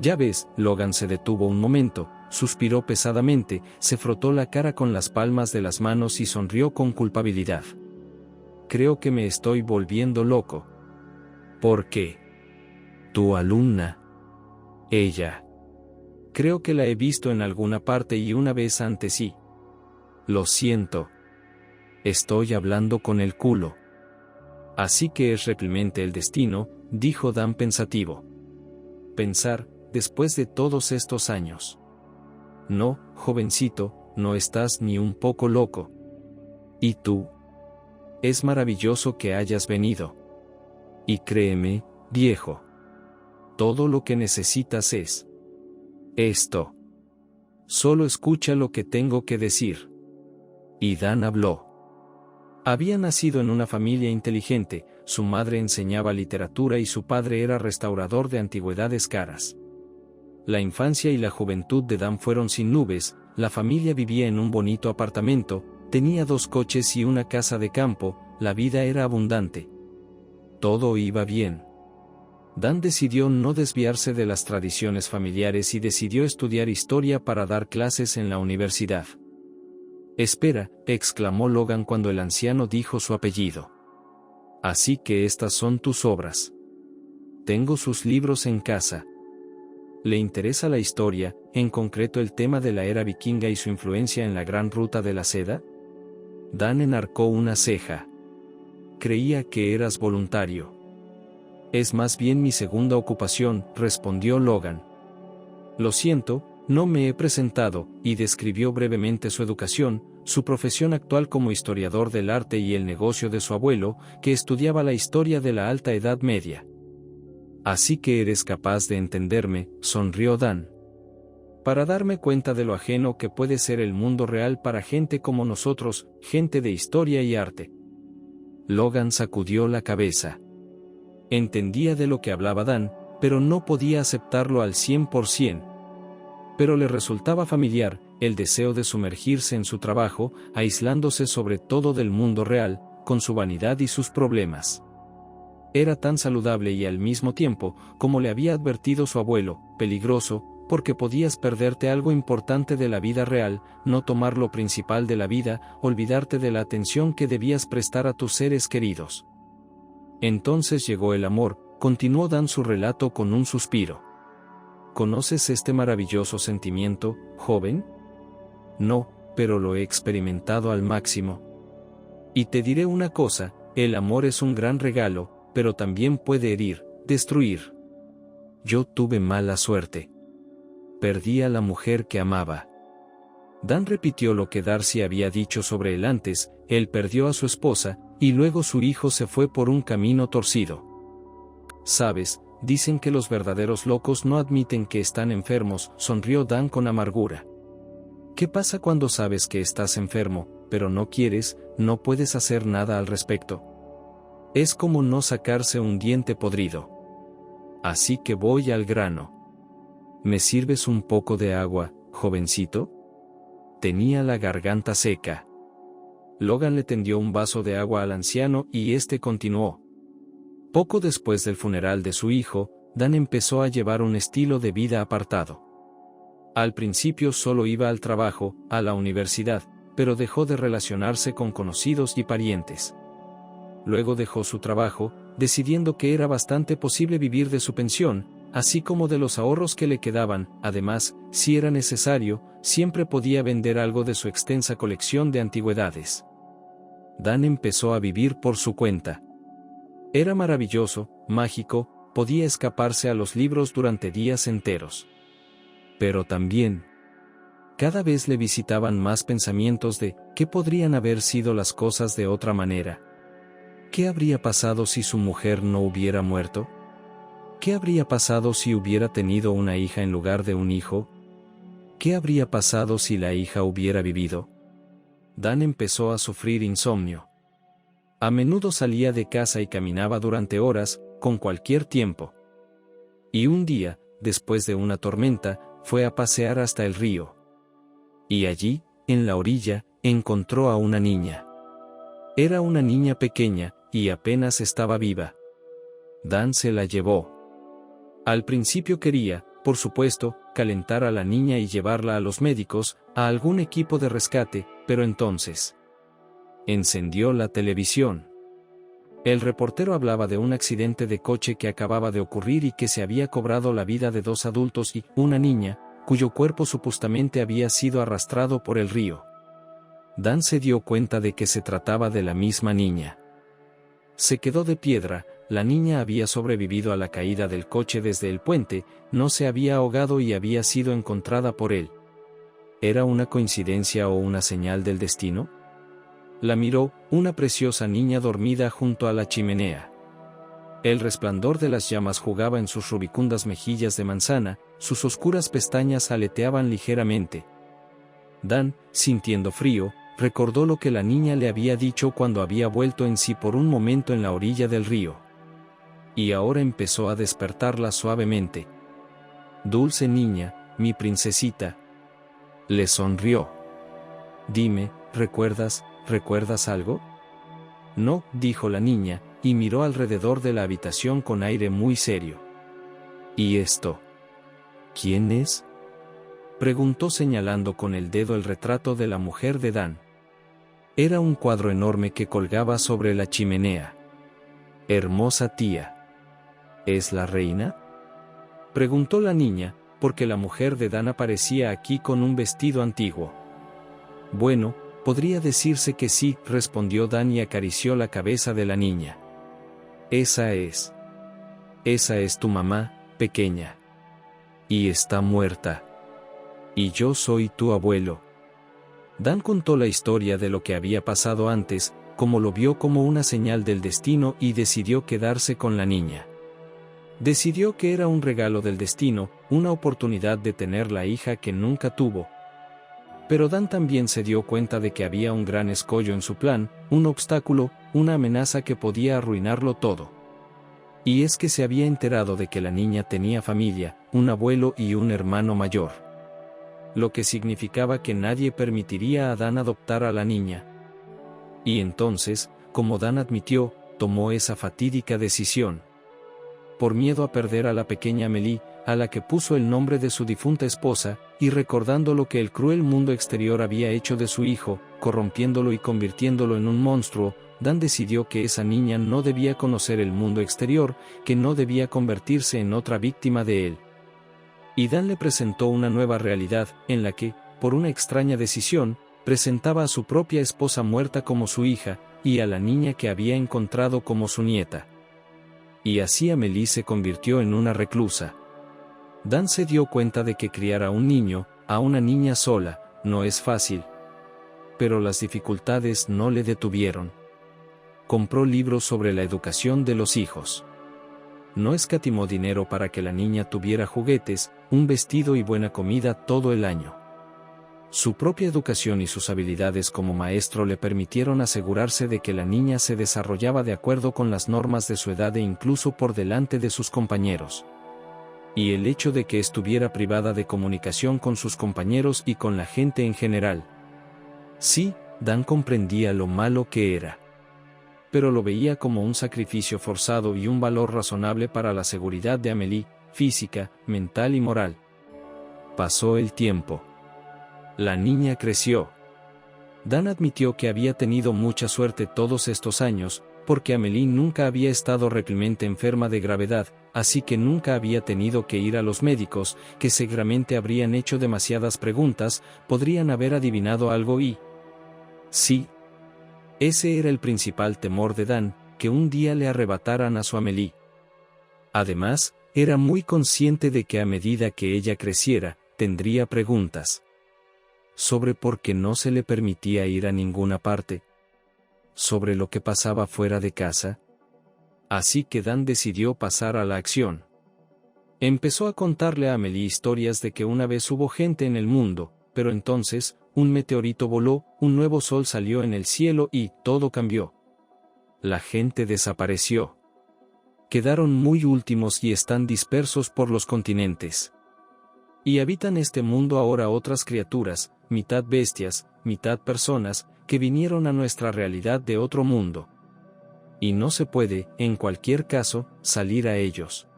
Ya ves, Logan se detuvo un momento, suspiró pesadamente, se frotó la cara con las palmas de las manos y sonrió con culpabilidad. Creo que me estoy volviendo loco. ¿Por qué? Tu alumna. Ella. Creo que la he visto en alguna parte y una vez antes sí. Lo siento. Estoy hablando con el culo. Así que es realmente el destino, dijo Dan pensativo. Pensar, después de todos estos años. No, jovencito, no estás ni un poco loco. ¿Y tú? Es maravilloso que hayas venido. Y créeme, viejo. Todo lo que necesitas es esto. Solo escucha lo que tengo que decir. Y Dan habló. Había nacido en una familia inteligente, su madre enseñaba literatura y su padre era restaurador de antigüedades caras. La infancia y la juventud de Dan fueron sin nubes, la familia vivía en un bonito apartamento, tenía 2 coches y una casa de campo, la vida era abundante. Todo iba bien. Dan decidió no desviarse de las tradiciones familiares y decidió estudiar historia para dar clases en la universidad. Espera, exclamó Logan cuando el anciano dijo su apellido. Así que estas son tus obras. Tengo sus libros en casa. ¿Le interesa la historia, en concreto el tema de la era vikinga y su influencia en la gran ruta de la seda? Dan enarcó una ceja. Creía que eras voluntario. Es más bien mi segunda ocupación, respondió Logan. Lo siento, no me he presentado, y describió brevemente su educación, su profesión actual como historiador del arte y el negocio de su abuelo, que estudiaba la historia de la Alta Edad Media. Así que eres capaz de entenderme, sonrió Dan. Para darme cuenta de lo ajeno que puede ser el mundo real para gente como nosotros, gente de historia y arte. Logan sacudió la cabeza. Entendía de lo que hablaba Dan, pero no podía aceptarlo al 100%. Pero le resultaba familiar el deseo de sumergirse en su trabajo, aislándose sobre todo del mundo real, con su vanidad y sus problemas. Era tan saludable y al mismo tiempo, como le había advertido su abuelo, peligroso, porque podías perderte algo importante de la vida real, no tomar lo principal de la vida, olvidarte de la atención que debías prestar a tus seres queridos. Entonces llegó el amor, continuó Dan su relato con un suspiro. ¿Conoces este maravilloso sentimiento, joven? No, pero lo he experimentado al máximo. Y te diré una cosa, el amor es un gran regalo, pero también puede herir, destruir. Yo tuve mala suerte. Perdí a la mujer que amaba. Dan repitió lo que Darcy había dicho sobre él antes, él perdió a su esposa, y luego su hijo se fue por un camino torcido. Sabes, dicen que los verdaderos locos no admiten que están enfermos, sonrió Dan con amargura. ¿Qué pasa cuando sabes que estás enfermo, pero no quieres, no puedes hacer nada al respecto? Es como no sacarse un diente podrido. Así que voy al grano. ¿Me sirves un poco de agua, jovencito? Tenía la garganta seca. Logan le tendió un vaso de agua al anciano y este continuó. Poco después del funeral de su hijo, Dan empezó a llevar un estilo de vida apartado. Al principio solo iba al trabajo, a la universidad, pero dejó de relacionarse con conocidos y parientes. Luego dejó su trabajo, decidiendo que era bastante posible vivir de su pensión, así como de los ahorros que le quedaban. Además, si era necesario, siempre podía vender algo de su extensa colección de antigüedades. Dan empezó a vivir por su cuenta. Era maravilloso, mágico, podía escaparse a los libros durante días enteros. Pero también, cada vez le visitaban más pensamientos de ¿qué podrían haber sido las cosas de otra manera? ¿Qué habría pasado si su mujer no hubiera muerto? ¿Qué habría pasado si hubiera tenido una hija en lugar de un hijo? ¿Qué habría pasado si la hija hubiera vivido? Dan empezó a sufrir insomnio. A menudo salía de casa y caminaba durante horas, con cualquier tiempo. Y un día, después de una tormenta, fue a pasear hasta el río. Y allí, en la orilla, encontró a una niña. Era una niña pequeña, y apenas estaba viva. Dan se la llevó. Al principio quería, por supuesto, calentar a la niña y llevarla a los médicos, a algún equipo de rescate, pero entonces encendió la televisión. El reportero hablaba de un accidente de coche que acababa de ocurrir y que se había cobrado la vida de 2 adultos y una niña, cuyo cuerpo supuestamente había sido arrastrado por el río. Dan se dio cuenta de que se trataba de la misma niña. Se quedó de piedra. La niña había sobrevivido a la caída del coche desde el puente, no se había ahogado y había sido encontrada por él. ¿Era una coincidencia o una señal del destino? La miró, una preciosa niña dormida junto a la chimenea. El resplandor de las llamas jugaba en sus rubicundas mejillas de manzana, sus oscuras pestañas aleteaban ligeramente. Dan, sintiendo frío, recordó lo que la niña le había dicho cuando había vuelto en sí por un momento en la orilla del río. Y ahora empezó a despertarla suavemente. «Dulce niña, mi princesita», le sonrió. «Dime, ¿recuerdas algo?» «No», dijo la niña, y miró alrededor de la habitación con aire muy serio. «¿Y esto? ¿Quién es?», preguntó señalando con el dedo el retrato de la mujer de Dan. Era un cuadro enorme que colgaba sobre la chimenea. «Hermosa tía. ¿Es la reina?», preguntó la niña, porque la mujer de Dan aparecía aquí con un vestido antiguo. «Bueno, podría decirse que sí», respondió Dan y acarició la cabeza de la niña. Esa es tu mamá, pequeña. Y está muerta. Y yo soy tu abuelo». Dan contó la historia de lo que había pasado antes, como lo vio como una señal del destino y decidió quedarse con la niña. Decidió que era un regalo del destino, una oportunidad de tener la hija que nunca tuvo. Pero Dan también se dio cuenta de que había un gran escollo en su plan, un obstáculo, una amenaza que podía arruinarlo todo. Y es que se había enterado de que la niña tenía familia, un abuelo y un hermano mayor. Lo que significaba que nadie permitiría a Dan adoptar a la niña. Y entonces, como Dan admitió, tomó esa fatídica decisión. Por miedo a perder a la pequeña Amélie, a la que puso el nombre de su difunta esposa, y recordando lo que el cruel mundo exterior había hecho de su hijo, corrompiéndolo y convirtiéndolo en un monstruo, Dan decidió que esa niña no debía conocer el mundo exterior, que no debía convertirse en otra víctima de él. Y Dan le presentó una nueva realidad, en la que, por una extraña decisión, presentaba a su propia esposa muerta como su hija, y a la niña que había encontrado como su nieta. Y así Amélie se convirtió en una reclusa. Dan se dio cuenta de que criar a un niño, a una niña sola, no es fácil. Pero las dificultades no le detuvieron. Compró libros sobre la educación de los hijos. No escatimó dinero para que la niña tuviera juguetes, un vestido y buena comida todo el año. Su propia educación y sus habilidades como maestro le permitieron asegurarse de que la niña se desarrollaba de acuerdo con las normas de su edad e incluso por delante de sus compañeros. Y el hecho de que estuviera privada de comunicación con sus compañeros y con la gente en general. Sí, Dan comprendía lo malo que era. Pero lo veía como un sacrificio forzado y un valor razonable para la seguridad de Amélie, física, mental y moral. Pasó el tiempo. La niña creció. Dan admitió que había tenido mucha suerte todos estos años, porque Amélie nunca había estado realmente enferma de gravedad, así que nunca había tenido que ir a los médicos, que seguramente habrían hecho demasiadas preguntas, podrían haber adivinado algo y... Sí. Ese era el principal temor de Dan, que un día le arrebataran a su Amélie. Además, era muy consciente de que a medida que ella creciera, tendría preguntas. Sobre por qué no se le permitía ir a ninguna parte. Sobre lo que pasaba fuera de casa. Así que Dan decidió pasar a la acción. Empezó a contarle a Amélie historias de que una vez hubo gente en el mundo, pero entonces, un meteorito voló, un nuevo sol salió en el cielo y todo cambió. La gente desapareció. Quedaron muy últimos y están dispersos por los continentes. Y habitan este mundo ahora otras criaturas, mitad bestias, mitad personas, que vinieron a nuestra realidad de otro mundo. Y no se puede, en cualquier caso, salir a ellos.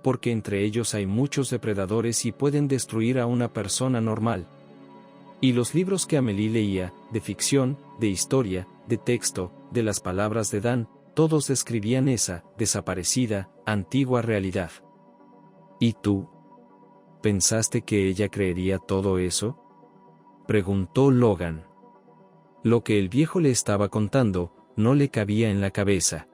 porque entre ellos hay muchos depredadores y pueden destruir a una persona normal. Y los libros que Amélie leía, de ficción, de historia, de texto, de las palabras de Dan, todos describían esa, desaparecida, antigua realidad. ¿Y tú? ¿Pensaste que ella creería todo eso?, preguntó Logan. Lo que el viejo le estaba contando, no le cabía en la cabeza.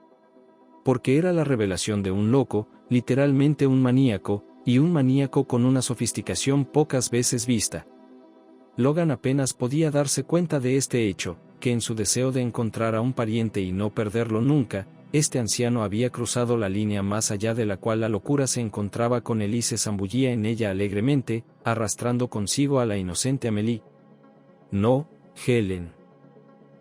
Porque era la revelación de un loco, literalmente un maníaco, y un maníaco con una sofisticación pocas veces vista. Logan apenas podía darse cuenta de este hecho, que en su deseo de encontrar a un pariente y no perderlo nunca, este anciano había cruzado la línea más allá de la cual la locura se encontraba con él y se zambullía en ella alegremente, arrastrando consigo a la inocente Amélie. No, Helen.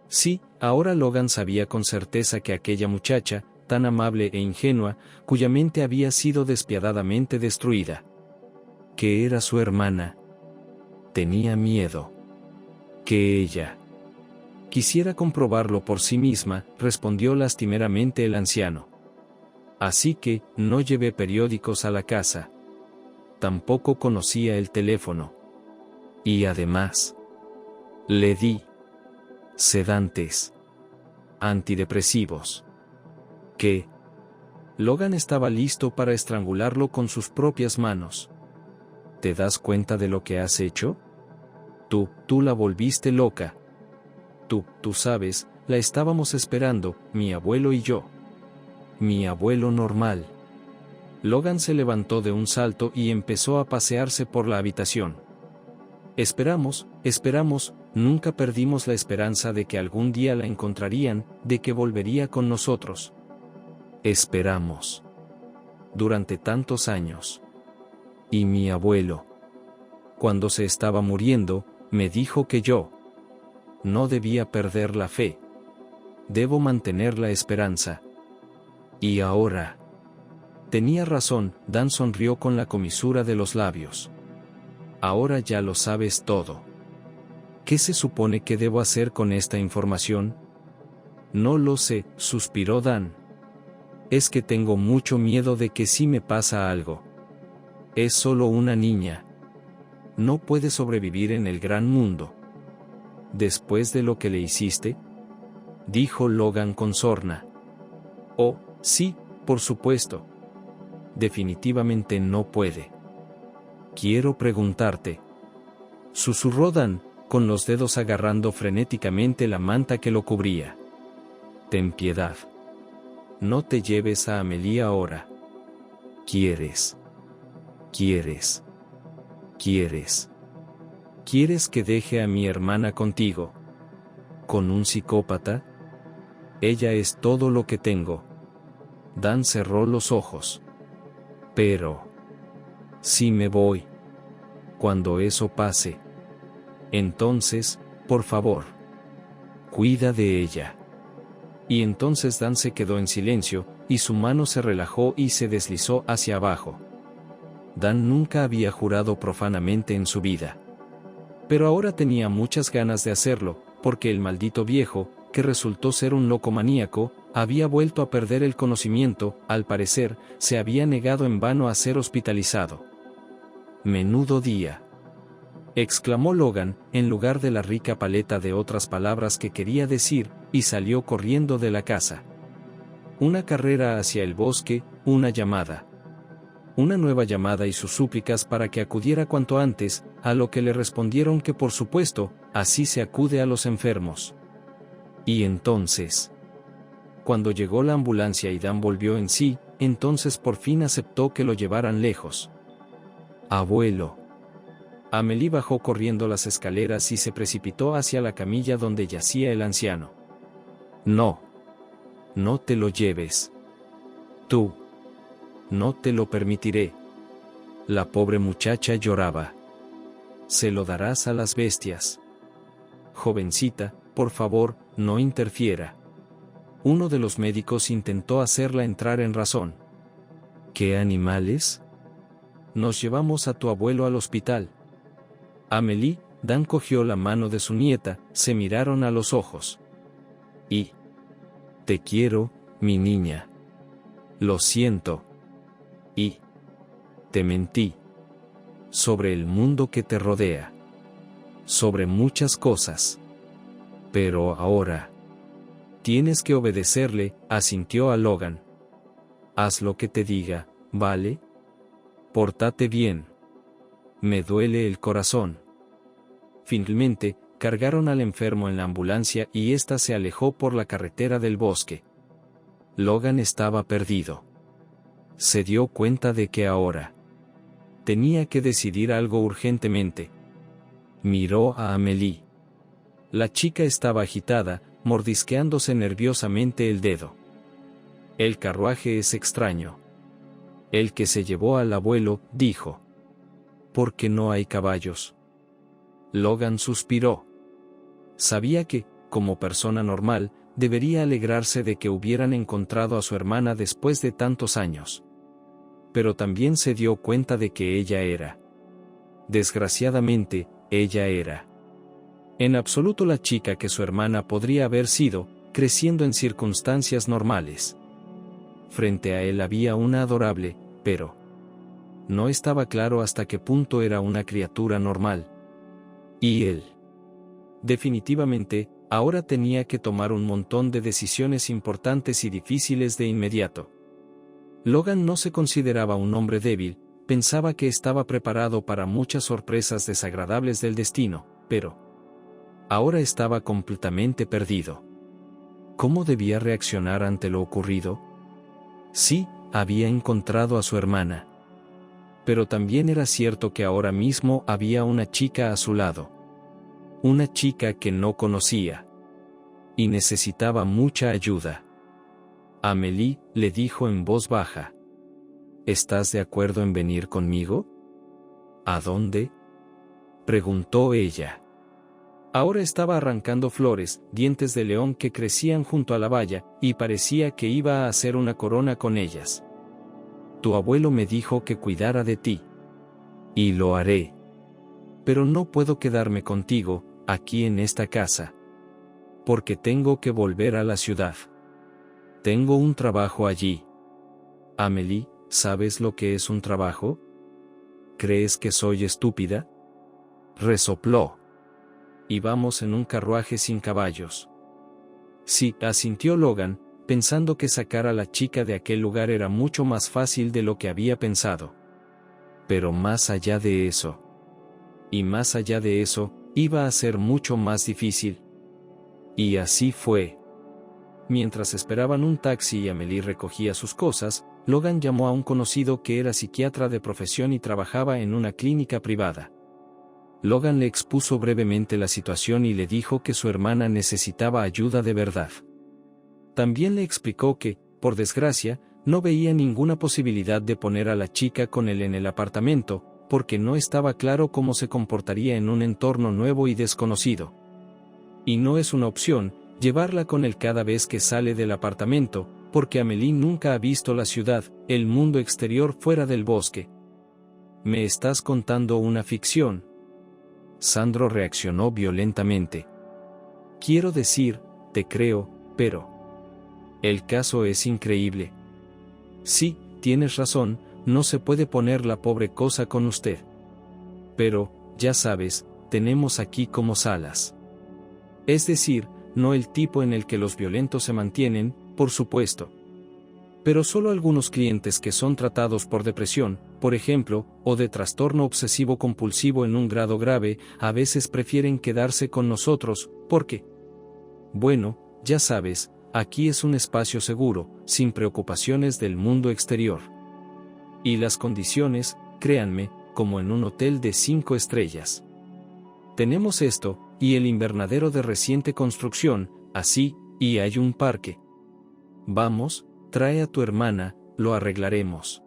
Sí, ahora Logan sabía con certeza que aquella muchacha, tan amable e ingenua, cuya mente había sido despiadadamente destruida, que era su hermana. Tenía miedo. Que ella quisiera comprobarlo por sí misma, respondió lastimeramente el anciano. Así que, no llevé periódicos a la casa. Tampoco conocía el teléfono. Y además, le di sedantes, antidepresivos. ¿Qué? Logan estaba listo para estrangularlo con sus propias manos. ¿Te das cuenta de lo que has hecho? Tú la volviste loca. Tú sabes, la estábamos esperando, mi abuelo y yo. Mi abuelo normal. Logan se levantó de un salto y empezó a pasearse por la habitación. Esperamos, nunca perdimos la esperanza de que algún día la encontrarían, de que volvería con nosotros. Esperamos. Durante tantos años. Y mi abuelo, cuando se estaba muriendo, me dijo que yo no debía perder la fe. Debo mantener la esperanza. Y ahora. Tenía razón, Dan sonrió con la comisura de los labios. Ahora ya lo sabes todo. ¿Qué se supone que debo hacer con esta información? No lo sé, suspiró Dan. Es que tengo mucho miedo de que si me pasa algo. Es solo una niña. No puede sobrevivir en el gran mundo. ¿Después de lo que le hiciste?, dijo Logan con sorna. Oh, sí, por supuesto. Definitivamente no puede. Quiero preguntarte. Susurró Dan, con los dedos agarrando frenéticamente la manta que lo cubría. Ten piedad. No te lleves a Amélie ahora. ¿Quieres que deje a mi hermana contigo? ¿Con un psicópata? Ella es todo lo que tengo. Dan cerró los ojos. Pero si me voy, cuando eso pase, entonces, por favor, cuida de ella. Y entonces Dan se quedó en silencio, y su mano se relajó y se deslizó hacia abajo. Dan nunca había jurado profanamente en su vida. Pero ahora tenía muchas ganas de hacerlo, porque el maldito viejo, que resultó ser un loco maníaco, había vuelto a perder el conocimiento, al parecer, se había negado en vano a ser hospitalizado. Menudo día, exclamó Logan, en lugar de la rica paleta de otras palabras que quería decir, y salió corriendo de la casa. Una carrera hacia el bosque, una llamada. Una nueva llamada y sus súplicas para que acudiera cuanto antes, a lo que le respondieron que por supuesto, así se acude a los enfermos. Y entonces, cuando llegó la ambulancia y Dan volvió en sí, entonces por fin aceptó que lo llevaran lejos. Abuelo. Amélie bajó corriendo las escaleras y se precipitó hacia la camilla donde yacía el anciano. No. No te lo lleves. Tú. No te lo permitiré. La pobre muchacha lloraba. Se lo darás a las bestias. Jovencita, por favor, no interfiera. Uno de los médicos intentó hacerla entrar en razón. ¿Qué animales? Nos llevamos a tu abuelo al hospital. Amélie, Dan cogió la mano de su nieta, se miraron a los ojos. Y te quiero, mi niña. Lo siento. Y Te mentí. Sobre el mundo que te rodea. Sobre muchas cosas. Pero ahora. Tienes que obedecerle, asintió a Logan. Haz lo que te diga, ¿vale? Pórtate bien. Me duele el corazón. Finalmente, cargaron al enfermo en la ambulancia y ésta se alejó por la carretera del bosque. Logan estaba perdido. Se dio cuenta de que ahora tenía que decidir algo urgentemente. Miró a Amélie. La chica estaba agitada, mordisqueándose nerviosamente el dedo. El carruaje es extraño. El que se llevó al abuelo, dijo. ¿Por qué no hay caballos? Logan suspiró. Sabía que, como persona normal, debería alegrarse de que hubieran encontrado a su hermana después de tantos años. Pero también se dio cuenta de que ella era. Desgraciadamente, ella era. En absoluto la chica que su hermana podría haber sido, creciendo en circunstancias normales. Frente a él había una adorable, pero no estaba claro hasta qué punto era una criatura normal. Y él. Definitivamente, ahora tenía que tomar un montón de decisiones importantes y difíciles de inmediato. Logan no se consideraba un hombre débil, pensaba que estaba preparado para muchas sorpresas desagradables del destino, pero ahora estaba completamente perdido. ¿Cómo debía reaccionar ante lo ocurrido? Sí, había encontrado a su hermana. Pero también era cierto que ahora mismo había una chica a su lado. Una chica que no conocía. Y necesitaba mucha ayuda. Amélie le dijo en voz baja. ¿Estás de acuerdo en venir conmigo? ¿A dónde? Preguntó ella. Ahora estaba arrancando flores, dientes de león que crecían junto a la valla, y parecía que iba a hacer una corona con ellas. Tu abuelo me dijo que cuidara de ti. Y lo haré. Pero no puedo quedarme contigo, aquí en esta casa. Porque tengo que volver a la ciudad. Tengo un trabajo allí. Amélie, ¿sabes lo que es un trabajo? ¿Crees que soy estúpida? Resopló. Y vamos en un carruaje sin caballos. Sí, asintió Logan, pensando que sacar a la chica de aquel lugar era mucho más fácil de lo que había pensado. Pero más allá de eso. Y más allá de eso, iba a ser mucho más difícil. Y así fue. Mientras esperaban un taxi y Amélie recogía sus cosas, Logan llamó a un conocido que era psiquiatra de profesión y trabajaba en una clínica privada. Logan le expuso brevemente la situación y le dijo que su hermana necesitaba ayuda de verdad. También le explicó que, por desgracia, no veía ninguna posibilidad de poner a la chica con él en el apartamento, porque no estaba claro cómo se comportaría en un entorno nuevo y desconocido. Y no es una opción, llevarla con él cada vez que sale del apartamento, porque Amélie nunca ha visto la ciudad, el mundo exterior fuera del bosque. ¿Me estás contando una ficción? Sandro reaccionó violentamente. Quiero decir, te creo, pero el caso es increíble. Sí, tienes razón, no se puede poner la pobre cosa con usted. Pero, ya sabes, tenemos aquí como Salas. Es decir, no el tipo en el que los violentos se mantienen, por supuesto. Pero solo algunos clientes que son tratados por depresión, por ejemplo, o de trastorno obsesivo-compulsivo en un grado grave, a veces prefieren quedarse con nosotros, porque, bueno, ya sabes, aquí es un espacio seguro, sin preocupaciones del mundo exterior. Y las condiciones, créanme, como en un hotel de 5 estrellas. Tenemos esto, y el invernadero de reciente construcción, así, y hay un parque. Vamos, trae a tu hermana, lo arreglaremos.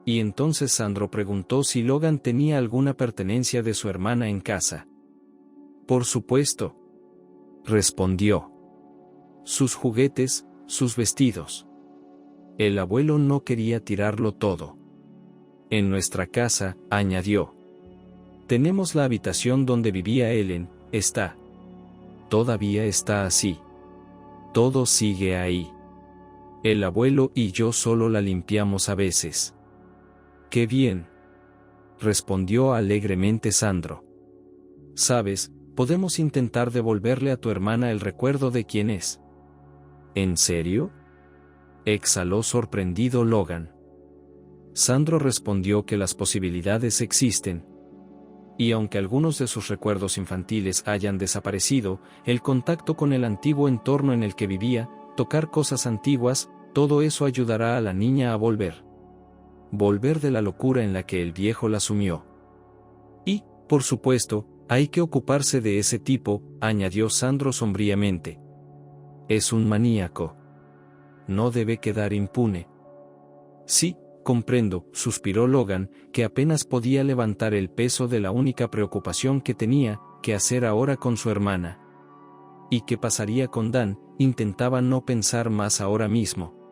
Y entonces Sandro preguntó si Logan tenía alguna pertenencia de su hermana en casa. Por supuesto. Respondió. Sus juguetes, sus vestidos. El abuelo no quería tirarlo todo. En nuestra casa, añadió. Tenemos la habitación donde vivía Ellen, está. Todavía está así. Todo sigue ahí. El abuelo y yo solo la limpiamos a veces. «Qué bien», respondió alegremente Sandro. «Sabes, podemos intentar devolverle a tu hermana el recuerdo de quién es». «¿En serio?», exhaló sorprendido Logan. Sandro respondió que las posibilidades existen. Y aunque algunos de sus recuerdos infantiles hayan desaparecido, el contacto con el antiguo entorno en el que vivía, tocar cosas antiguas, todo eso ayudará a la niña a volver. Volver de la locura en la que el viejo la sumió. Y, por supuesto, hay que ocuparse de ese tipo, añadió Sandro sombríamente. Es un maníaco. No debe quedar impune. Sí, comprendo, suspiró Logan, que apenas podía levantar el peso de la única preocupación que tenía, qué hacer ahora con su hermana. ¿Y qué pasaría con Dan? Intentaba no pensar más ahora mismo.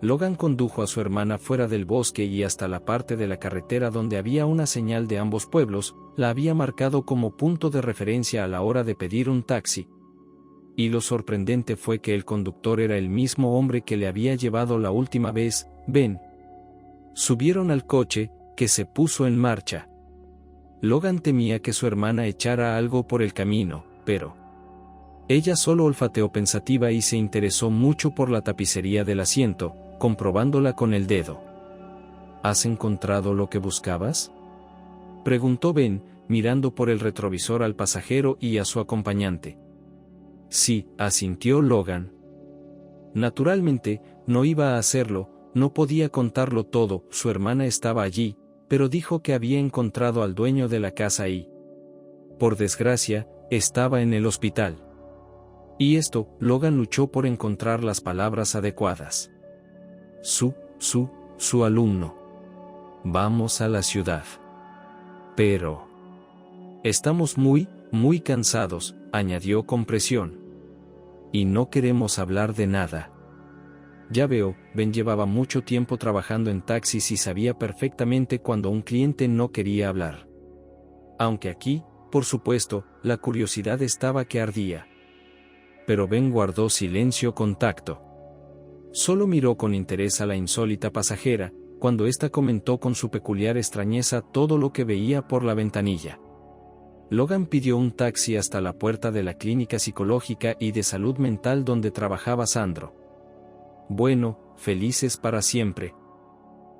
Logan condujo a su hermana fuera del bosque y hasta la parte de la carretera donde había una señal de ambos pueblos, la había marcado como punto de referencia a la hora de pedir un taxi. Y lo sorprendente fue que el conductor era el mismo hombre que le había llevado la última vez, Ben. Subieron al coche, que se puso en marcha. Logan temía que su hermana echara algo por el camino, pero ella solo olfateó pensativa y se interesó mucho por la tapicería del asiento, comprobándola con el dedo. ¿Has encontrado lo que buscabas?, preguntó Ben, mirando por el retrovisor al pasajero y a su acompañante. Sí, asintió Logan. Naturalmente, no iba a hacerlo, no podía contarlo todo, su hermana estaba allí, pero dijo que había encontrado al dueño de la casa y, por desgracia, estaba en el hospital. Y esto, Logan luchó por encontrar las palabras adecuadas. Su alumno. Vamos a la ciudad. Pero estamos muy cansados, añadió con presión. Y no queremos hablar de nada. Ya veo, Ben llevaba mucho tiempo trabajando en taxis y sabía perfectamente cuando un cliente no quería hablar. Aunque aquí, por supuesto, la curiosidad estaba que ardía. Pero Ben guardó silencio con tacto. Solo miró con interés a la insólita pasajera, cuando ésta comentó con su peculiar extrañeza todo lo que veía por la ventanilla. Logan pidió un taxi hasta la puerta de la clínica psicológica y de salud mental donde trabajaba Sandro. Bueno, felices para siempre,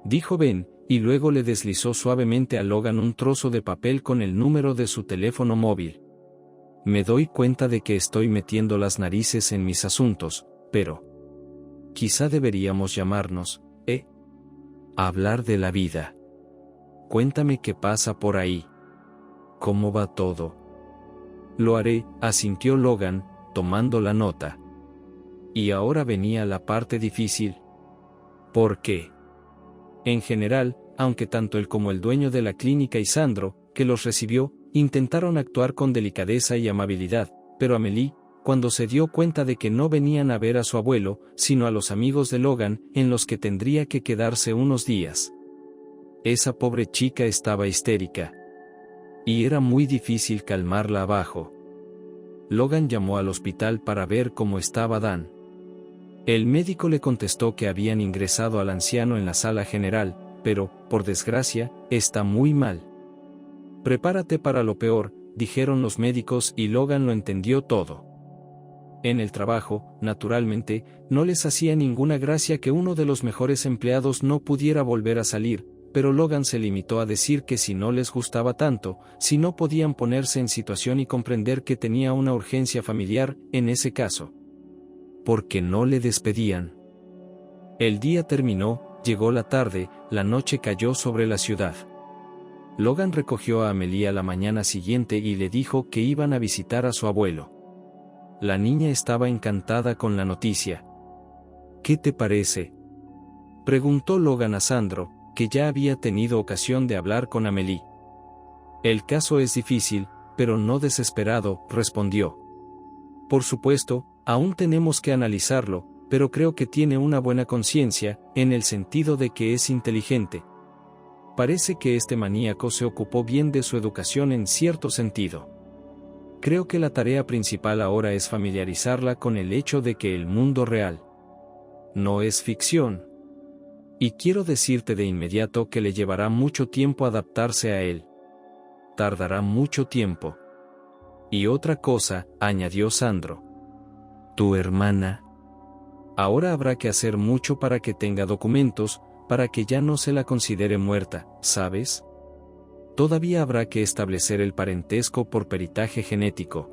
dijo Ben, y luego le deslizó suavemente a Logan un trozo de papel con el número de su teléfono móvil. Me doy cuenta de que estoy metiendo las narices en mis asuntos, pero quizá deberíamos llamarnos, hablar de la vida. Cuéntame qué pasa por ahí. ¿Cómo va todo? Lo haré, asintió Logan, tomando la nota. Y ahora venía la parte difícil. ¿Por qué? En general, aunque tanto él como el dueño de la clínica y Sandro, que los recibió, intentaron actuar con delicadeza y amabilidad, pero Amélie, cuando se dio cuenta de que no venían a ver a su abuelo, sino a los amigos de Logan, en los que tendría que quedarse unos días. Esa pobre chica estaba histérica. Y era muy difícil calmarla abajo. Logan llamó al hospital para ver cómo estaba Dan. El médico le contestó que habían ingresado al anciano en la sala general, pero, por desgracia, está muy mal. Prepárate para lo peor, dijeron los médicos y Logan lo entendió todo. En el trabajo, naturalmente, no les hacía ninguna gracia que uno de los mejores empleados no pudiera volver a salir, pero Logan se limitó a decir que si no les gustaba tanto, si no podían ponerse en situación y comprender que tenía una urgencia familiar, en ese caso. ¿Por qué no le despedían? El día terminó, llegó la tarde, la noche cayó sobre la ciudad. Logan recogió a Amélie la mañana siguiente y le dijo que iban a visitar a su abuelo. La niña estaba encantada con la noticia. ¿Qué te parece?, preguntó Logan a Sandro, que ya había tenido ocasión de hablar con Amélie. El caso es difícil, pero no desesperado, respondió. Por supuesto, aún tenemos que analizarlo, pero creo que tiene una buena conciencia, en el sentido de que es inteligente. Parece que este maníaco se ocupó bien de su educación en cierto sentido. Creo que la tarea principal ahora es familiarizarla con el hecho de que el mundo real no es ficción. Y quiero decirte de inmediato que le llevará mucho tiempo adaptarse a él. Tardará mucho tiempo. Y otra cosa, añadió Sandro. Tu hermana. Ahora habrá que hacer mucho para que tenga documentos, para que ya no se la considere muerta, ¿sabes? Todavía habrá que establecer el parentesco por peritaje genético.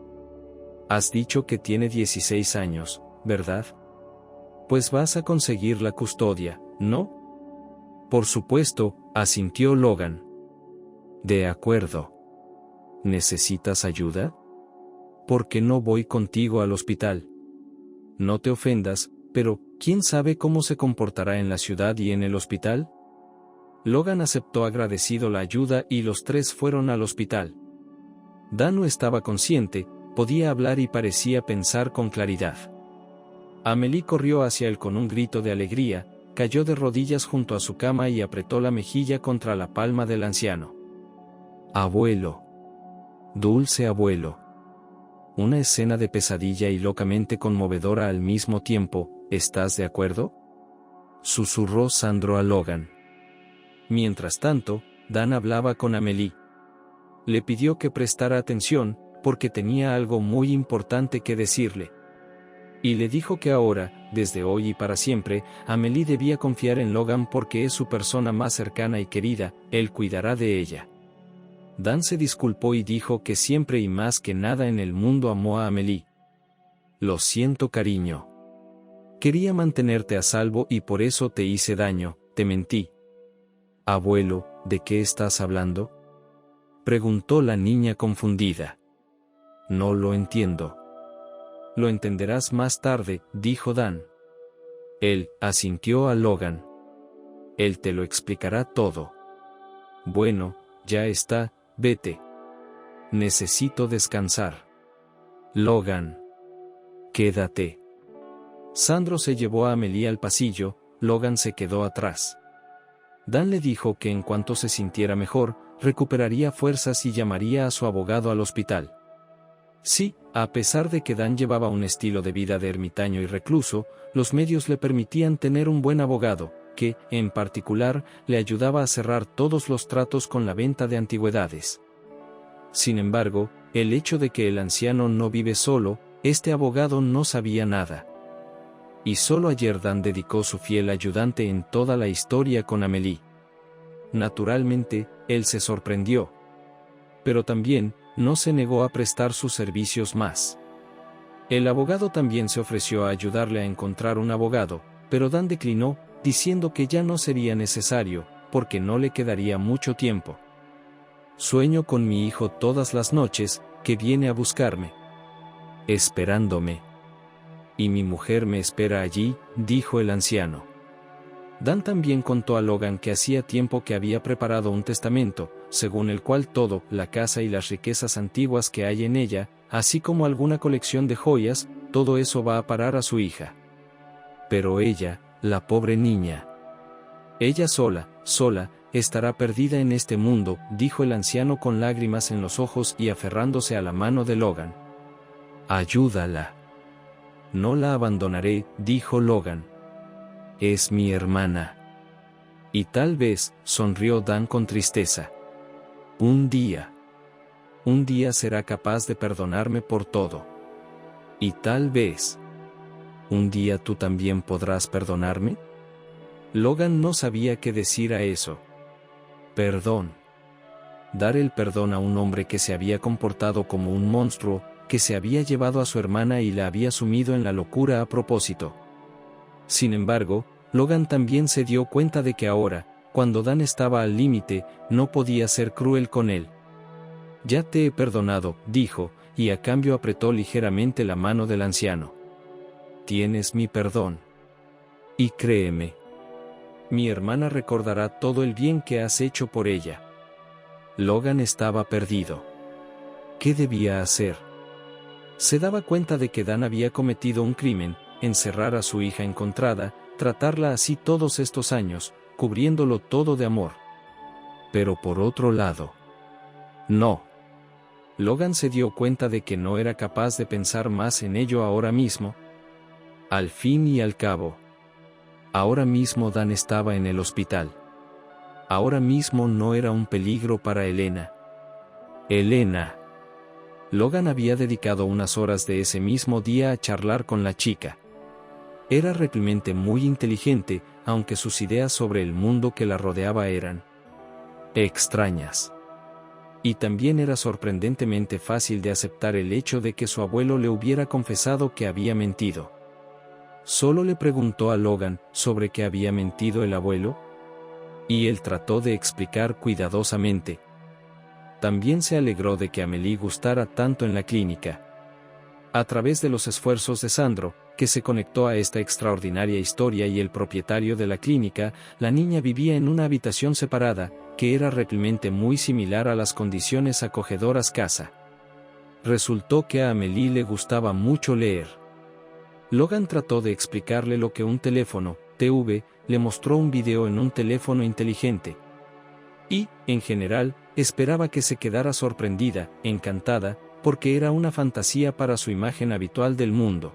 Has dicho que tiene 16 años, ¿verdad? Pues vas a conseguir la custodia, ¿no? Por supuesto, asintió Logan. De acuerdo. ¿Necesitas ayuda? ¿Por qué no voy contigo al hospital? No te ofendas, pero ¿quién sabe cómo se comportará en la ciudad y en el hospital? Logan aceptó agradecido la ayuda y los tres fueron al hospital. Dan no estaba consciente, podía hablar y parecía pensar con claridad. Amélie corrió hacia él con un grito de alegría, cayó de rodillas junto a su cama y apretó la mejilla contra la palma del anciano. Abuelo. Dulce abuelo. Una escena de pesadilla y locamente conmovedora al mismo tiempo, ¿estás de acuerdo? Susurró Sandro a Logan. Mientras tanto, Dan hablaba con Amélie. Le pidió que prestara atención, porque tenía algo muy importante que decirle. Y le dijo que ahora, desde hoy y para siempre, Amélie debía confiar en Logan porque es su persona más cercana y querida, él cuidará de ella. Dan se disculpó y dijo que siempre y más que nada en el mundo amó a Amélie. Lo siento, cariño. Quería mantenerte a salvo y por eso te hice daño, te mentí. Abuelo, ¿de qué estás hablando? Preguntó la niña confundida. No lo entiendo. Lo entenderás más tarde, dijo Dan. Él asintió a Logan. Él te lo explicará todo. Bueno, ya está, vete. Necesito descansar. Logan. Quédate. Sandro se llevó a Amélie al pasillo, Logan se quedó atrás. Dan le dijo que en cuanto se sintiera mejor, recuperaría fuerzas y llamaría a su abogado al hospital. Sí, a pesar de que Dan llevaba un estilo de vida de ermitaño y recluso, los medios le permitían tener un buen abogado, que, en particular, le ayudaba a cerrar todos los tratos con la venta de antigüedades. Sin embargo, el hecho de que el anciano no vive solo, este abogado no sabía nada. Y solo ayer Dan dedicó su fiel ayudante en toda la historia con Amélie. Naturalmente, él se sorprendió. Pero también, no se negó a prestar sus servicios más. El abogado también se ofreció a ayudarle a encontrar un abogado, pero Dan declinó, diciendo que ya no sería necesario, porque no le quedaría mucho tiempo. Sueño con mi hijo todas las noches, que viene a buscarme. Esperándome. Y mi mujer me espera allí, dijo el anciano. Dan también contó a Logan que hacía tiempo que había preparado un testamento, según el cual todo, la casa y las riquezas antiguas que hay en ella, así como alguna colección de joyas, todo eso va a parar a su hija. Pero ella, la pobre niña. Ella sola, estará perdida en este mundo, dijo el anciano con lágrimas en los ojos y aferrándose a la mano de Logan. Ayúdala. No la abandonaré, dijo Logan. Es mi hermana. Y tal vez, sonrió Dan con tristeza. Un día será capaz de perdonarme por todo. Y tal vez, un día tú también podrás perdonarme. Logan no sabía qué decir a eso. Perdón. Dar el perdón a un hombre que se había comportado como un monstruo, que se había llevado a su hermana y la había sumido en la locura a propósito. Sin embargo, Logan también se dio cuenta de que ahora, cuando Dan estaba al límite, no podía ser cruel con él. Ya te he perdonado, dijo, y a cambio apretó ligeramente la mano del anciano. Tienes mi perdón. Y créeme, mi hermana recordará todo el bien que has hecho por ella. Logan estaba perdido. ¿Qué debía hacer? Se daba cuenta de que Dan había cometido un crimen, encerrar a su hija encontrada, tratarla así todos estos años, cubriéndolo todo de amor. Pero por otro lado, no. Logan se dio cuenta de que no era capaz de pensar más en ello ahora mismo. Al fin y al cabo, Ahora mismo Dan estaba en el hospital. Ahora mismo no era un peligro para Elena. Elena. Logan había dedicado unas horas de ese mismo día a charlar con la chica. Era realmente muy inteligente, aunque sus ideas sobre el mundo que la rodeaba eran extrañas. Y también era sorprendentemente fácil de aceptar el hecho de que su abuelo le hubiera confesado que había mentido. Solo le preguntó a Logan sobre qué había mentido el abuelo, y él trató de explicar cuidadosamente. También se alegró de que Amélie gustara tanto en la clínica. A través de los esfuerzos de Sandro, que se conectó a esta extraordinaria historia y el propietario de la clínica, la niña vivía en una habitación separada, que era realmente muy similar a las condiciones acogedoras casa. Resultó que a Amélie le gustaba mucho leer. Logan trató de explicarle lo que un teléfono, TV, le mostró un video en un teléfono inteligente. Y, en general, esperaba que se quedara sorprendida, encantada, porque era una fantasía para su imagen habitual del mundo.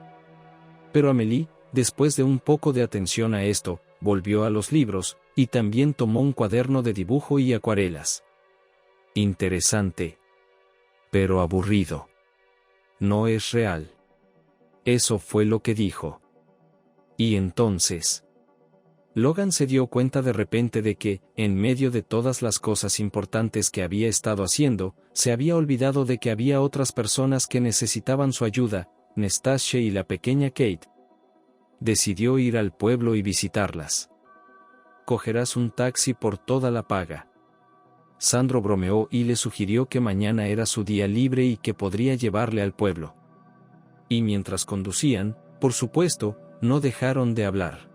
Pero Amélie, después de un poco de atención a esto, volvió a los libros, y también tomó un cuaderno de dibujo y acuarelas. Interesante. Pero aburrido. No es real. Eso fue lo que dijo. Y entonces, Logan se dio cuenta de repente de que, en medio de todas las cosas importantes que había estado haciendo, se había olvidado de que había otras personas que necesitaban su ayuda, Nastasia y la pequeña Kate. Decidió ir al pueblo y visitarlas. Cogerás un taxi por toda la paga. Sandro bromeó y le sugirió que mañana era su día libre y que podría llevarle al pueblo. Y mientras conducían, por supuesto, no dejaron de hablar.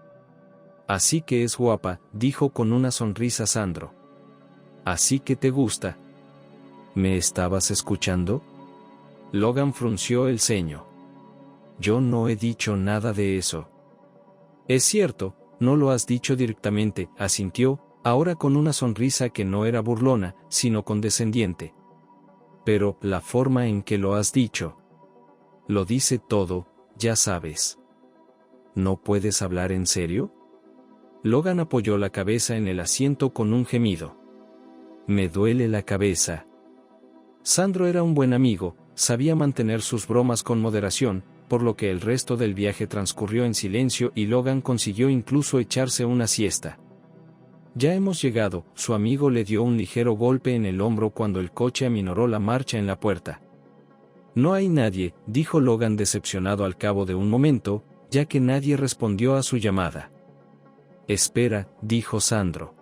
Así que es guapa, dijo con una sonrisa Sandro. Así que te gusta. ¿Me estabas escuchando? Logan frunció el ceño. Yo no he dicho nada de eso. Es cierto, no lo has dicho directamente, asintió, ahora con una sonrisa que no era burlona, sino condescendiente. Pero, la forma en que lo has dicho. Lo dice todo, ya sabes. ¿No puedes hablar en serio? Logan apoyó la cabeza en el asiento con un gemido. Me duele la cabeza. Sandro era un buen amigo, sabía mantener sus bromas con moderación, por lo que el resto del viaje transcurrió en silencio y Logan consiguió incluso echarse una siesta. Ya hemos llegado, su amigo le dio un ligero golpe en el hombro cuando el coche aminoró la marcha en la puerta. No hay nadie, dijo Logan decepcionado al cabo de un momento, ya que nadie respondió a su llamada. Espera, dijo Sandro.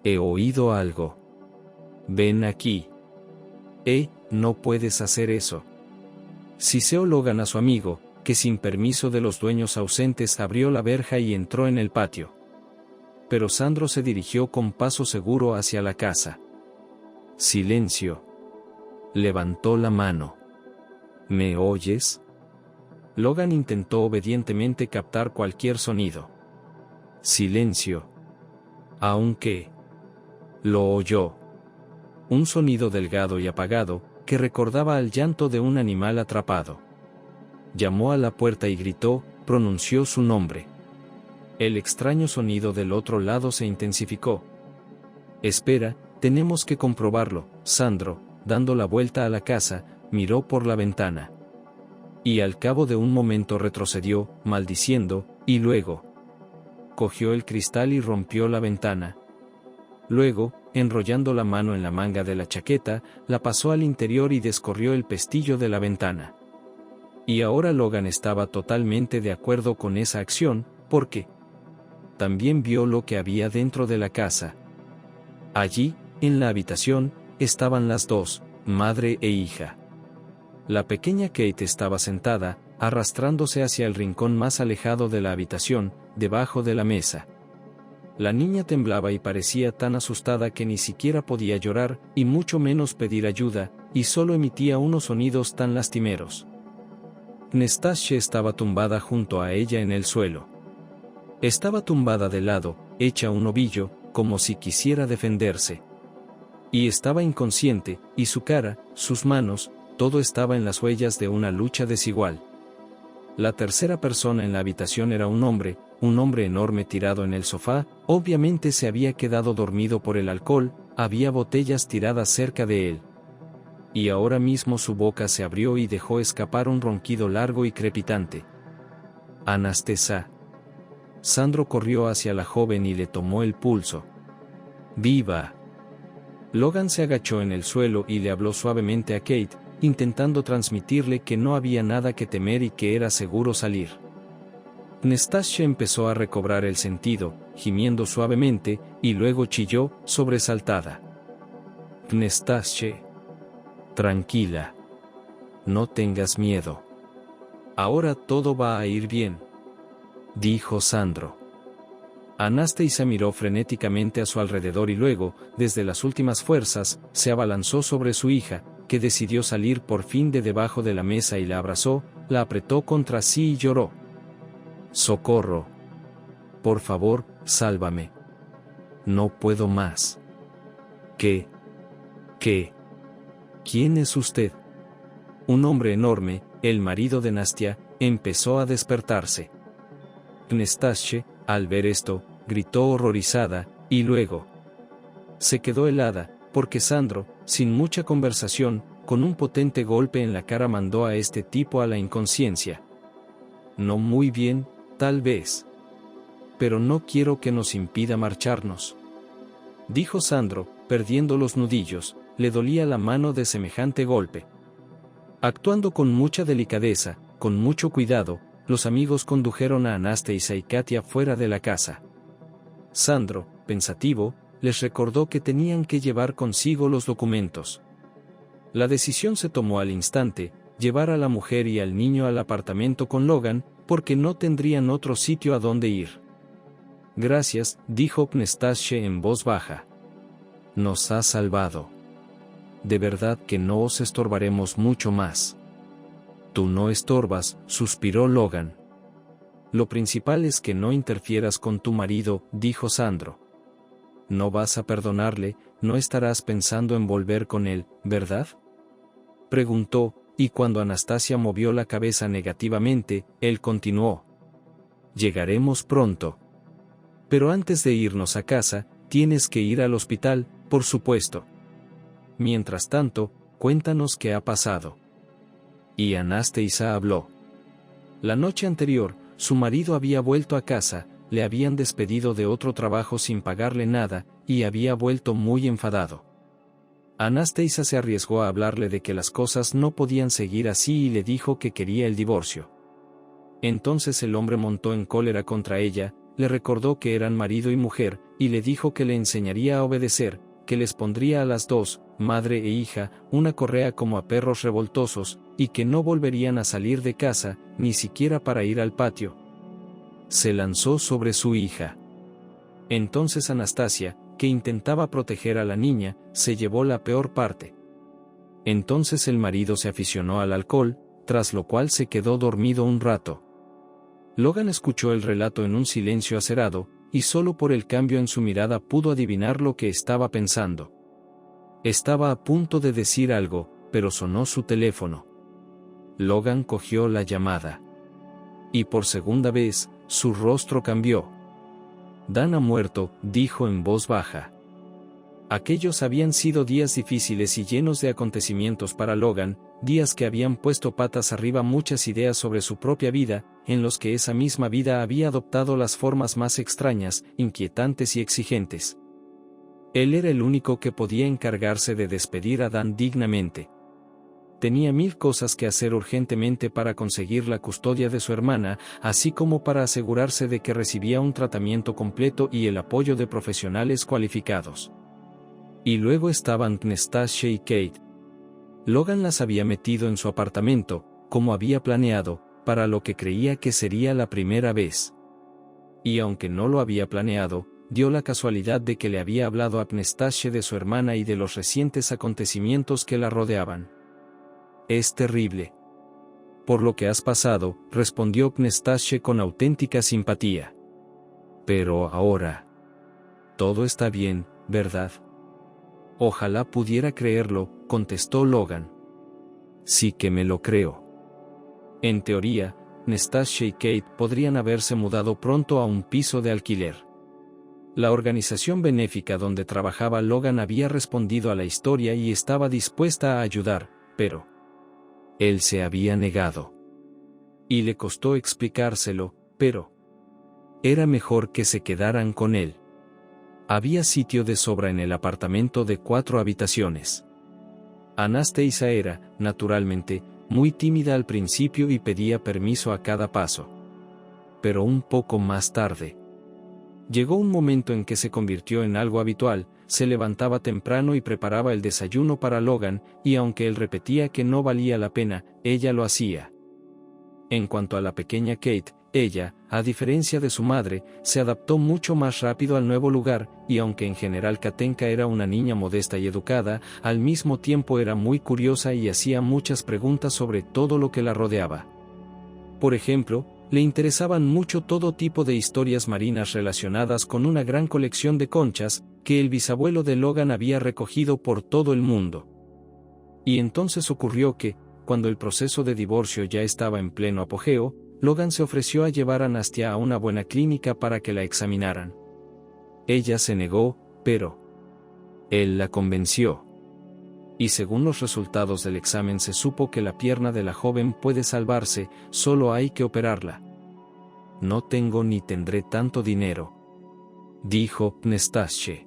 He oído algo. Ven aquí. No puedes hacer eso. Siseó Logan a su amigo, que sin permiso de los dueños ausentes abrió la verja y entró en el patio. Pero Sandro se dirigió con paso seguro hacia la casa. Silencio. Levantó la mano. ¿Me oyes? Logan intentó obedientemente captar cualquier sonido. Silencio. Aunque lo oyó. Un sonido delgado y apagado, que recordaba al llanto de un animal atrapado. Llamó a la puerta y gritó, pronunció su nombre. El extraño sonido del otro lado se intensificó. Espera, tenemos que comprobarlo, Sandro, dando la vuelta a la casa, miró por la ventana. Y al cabo de un momento retrocedió, maldiciendo, y luego cogió el cristal y rompió la ventana. Luego, enrollando la mano en la manga de la chaqueta, la pasó al interior y descorrió el pestillo de la ventana. Y ahora Logan estaba totalmente de acuerdo con esa acción, porque también vio lo que había dentro de la casa. Allí, en la habitación, estaban las dos, madre e hija. La pequeña Kate estaba sentada, arrastrándose hacia el rincón más alejado de la habitación, debajo de la mesa. La niña temblaba y parecía tan asustada que ni siquiera podía llorar, y mucho menos pedir ayuda, y solo emitía unos sonidos tan lastimeros. Nastasia estaba tumbada junto a ella en el suelo. Estaba tumbada de lado, hecha un ovillo, como si quisiera defenderse. Y estaba inconsciente, y su cara, sus manos, todo estaba en las huellas de una lucha desigual. La tercera persona en la habitación era un hombre, un hombre enorme tirado en el sofá, obviamente se había quedado dormido por el alcohol, había botellas tiradas cerca de él. Y ahora mismo su boca se abrió y dejó escapar un ronquido largo y crepitante. Anastasia. Sandro corrió hacia la joven y le tomó el pulso. ¡Viva! Logan se agachó en el suelo y le habló suavemente a Kate, intentando transmitirle que no había nada que temer y que era seguro salir. Anastasia empezó a recobrar el sentido, gimiendo suavemente, y luego chilló, sobresaltada. Anastasia. Tranquila. No tengas miedo. Ahora todo va a ir bien, dijo Sandro. Anastasia miró frenéticamente a su alrededor y luego, desde las últimas fuerzas, se abalanzó sobre su hija, que decidió salir por fin de debajo de la mesa y la abrazó, la apretó contra sí y lloró. ¡Socorro! Por favor, sálvame. No puedo más. ¿Qué? ¿Quién es usted? Un hombre enorme, el marido de Nastia, empezó a despertarse. Anastasia, al ver esto, gritó horrorizada, y luego se quedó helada, porque Sandro, sin mucha conversación, con un potente golpe en la cara mandó a este tipo a la inconsciencia. No muy bien, tal vez. Pero no quiero que nos impida marcharnos, dijo Sandro, perdiendo los nudillos, le dolía la mano de semejante golpe. Actuando con mucha delicadeza, con mucho cuidado, los amigos condujeron a Anastasia y Katia fuera de la casa. Sandro, pensativo, les recordó que tenían que llevar consigo los documentos. La decisión se tomó al instante, llevar a la mujer y al niño al apartamento con Logan, porque no tendrían otro sitio a donde ir. Gracias, dijo Anastasia en voz baja. Nos has salvado. De verdad que no os estorbaremos mucho más. Tú no estorbas, suspiró Logan. Lo principal es que no interfieras con tu marido, dijo Sandro. No vas a perdonarle, no estarás pensando en volver con él, ¿verdad? Preguntó, y cuando Anastasia movió la cabeza negativamente, él continuó. Llegaremos pronto. Pero antes de irnos a casa, tienes que ir al hospital, por supuesto. Mientras tanto, cuéntanos qué ha pasado. Y Anastasia habló. La noche anterior, su marido había vuelto a casa, le habían despedido de otro trabajo sin pagarle nada, y había vuelto muy enfadado. Anastasia se arriesgó a hablarle de que las cosas no podían seguir así y le dijo que quería el divorcio. Entonces el hombre montó en cólera contra ella, le recordó que eran marido y mujer, y le dijo que le enseñaría a obedecer, que les pondría a las dos, madre e hija, una correa como a perros revoltosos, y que no volverían a salir de casa, ni siquiera para ir al patio. Se lanzó sobre su hija. Entonces Anastasia, que intentaba proteger a la niña, se llevó la peor parte. Entonces el marido se aficionó al alcohol, tras lo cual se quedó dormido un rato. Logan escuchó el relato en un silencio acerado, y solo por el cambio en su mirada pudo adivinar lo que estaba pensando. Estaba a punto de decir algo, pero sonó su teléfono. Logan cogió la llamada. Y por segunda vez, su rostro cambió. Dan ha muerto, dijo en voz baja. Aquellos habían sido días difíciles y llenos de acontecimientos para Logan, días que habían puesto patas arriba muchas ideas sobre su propia vida, en los que esa misma vida había adoptado las formas más extrañas, inquietantes y exigentes. Él era el único que podía encargarse de despedir a Dan dignamente. Tenía 1000 cosas que hacer urgentemente para conseguir la custodia de su hermana, así como para asegurarse de que recibía un tratamiento completo y el apoyo de profesionales cualificados. Y luego estaban Anastasia y Kate. Logan las había metido en su apartamento, como había planeado, para lo que creía que sería la primera vez. Y aunque no lo había planeado, dio la casualidad de que le había hablado a Anastasia de su hermana y de los recientes acontecimientos que la rodeaban. Es terrible. Por lo que has pasado, respondió Anastasia con auténtica simpatía. Pero ahora. Todo está bien, ¿verdad? Ojalá pudiera creerlo, contestó Logan. Sí que me lo creo. En teoría, Nastasia y Kate podrían haberse mudado pronto a un piso de alquiler. La organización benéfica donde trabajaba Logan había respondido a la historia y estaba dispuesta a ayudar, pero él se había negado. Y le costó explicárselo, pero era mejor que se quedaran con él. Había sitio de sobra en el apartamento de 4 habitaciones. Anastasia era, naturalmente, muy tímida al principio y pedía permiso a cada paso. Pero un poco más tarde, llegó un momento en que se convirtió en algo habitual. Se levantaba temprano y preparaba el desayuno para Logan, y aunque él repetía que no valía la pena, ella lo hacía. En cuanto a la pequeña Kate, ella, a diferencia de su madre, se adaptó mucho más rápido al nuevo lugar, y aunque en general Katenka era una niña modesta y educada, al mismo tiempo era muy curiosa y hacía muchas preguntas sobre todo lo que la rodeaba. Por ejemplo, le interesaban mucho todo tipo de historias marinas relacionadas con una gran colección de conchas, que el bisabuelo de Logan había recogido por todo el mundo. Y entonces ocurrió que, cuando el proceso de divorcio ya estaba en pleno apogeo, Logan se ofreció a llevar a Nastia a una buena clínica para que la examinaran. Ella se negó, pero él la convenció. Y según los resultados del examen se supo que la pierna de la joven puede salvarse, solo hay que operarla. No tengo ni tendré tanto dinero, dijo Nastasia.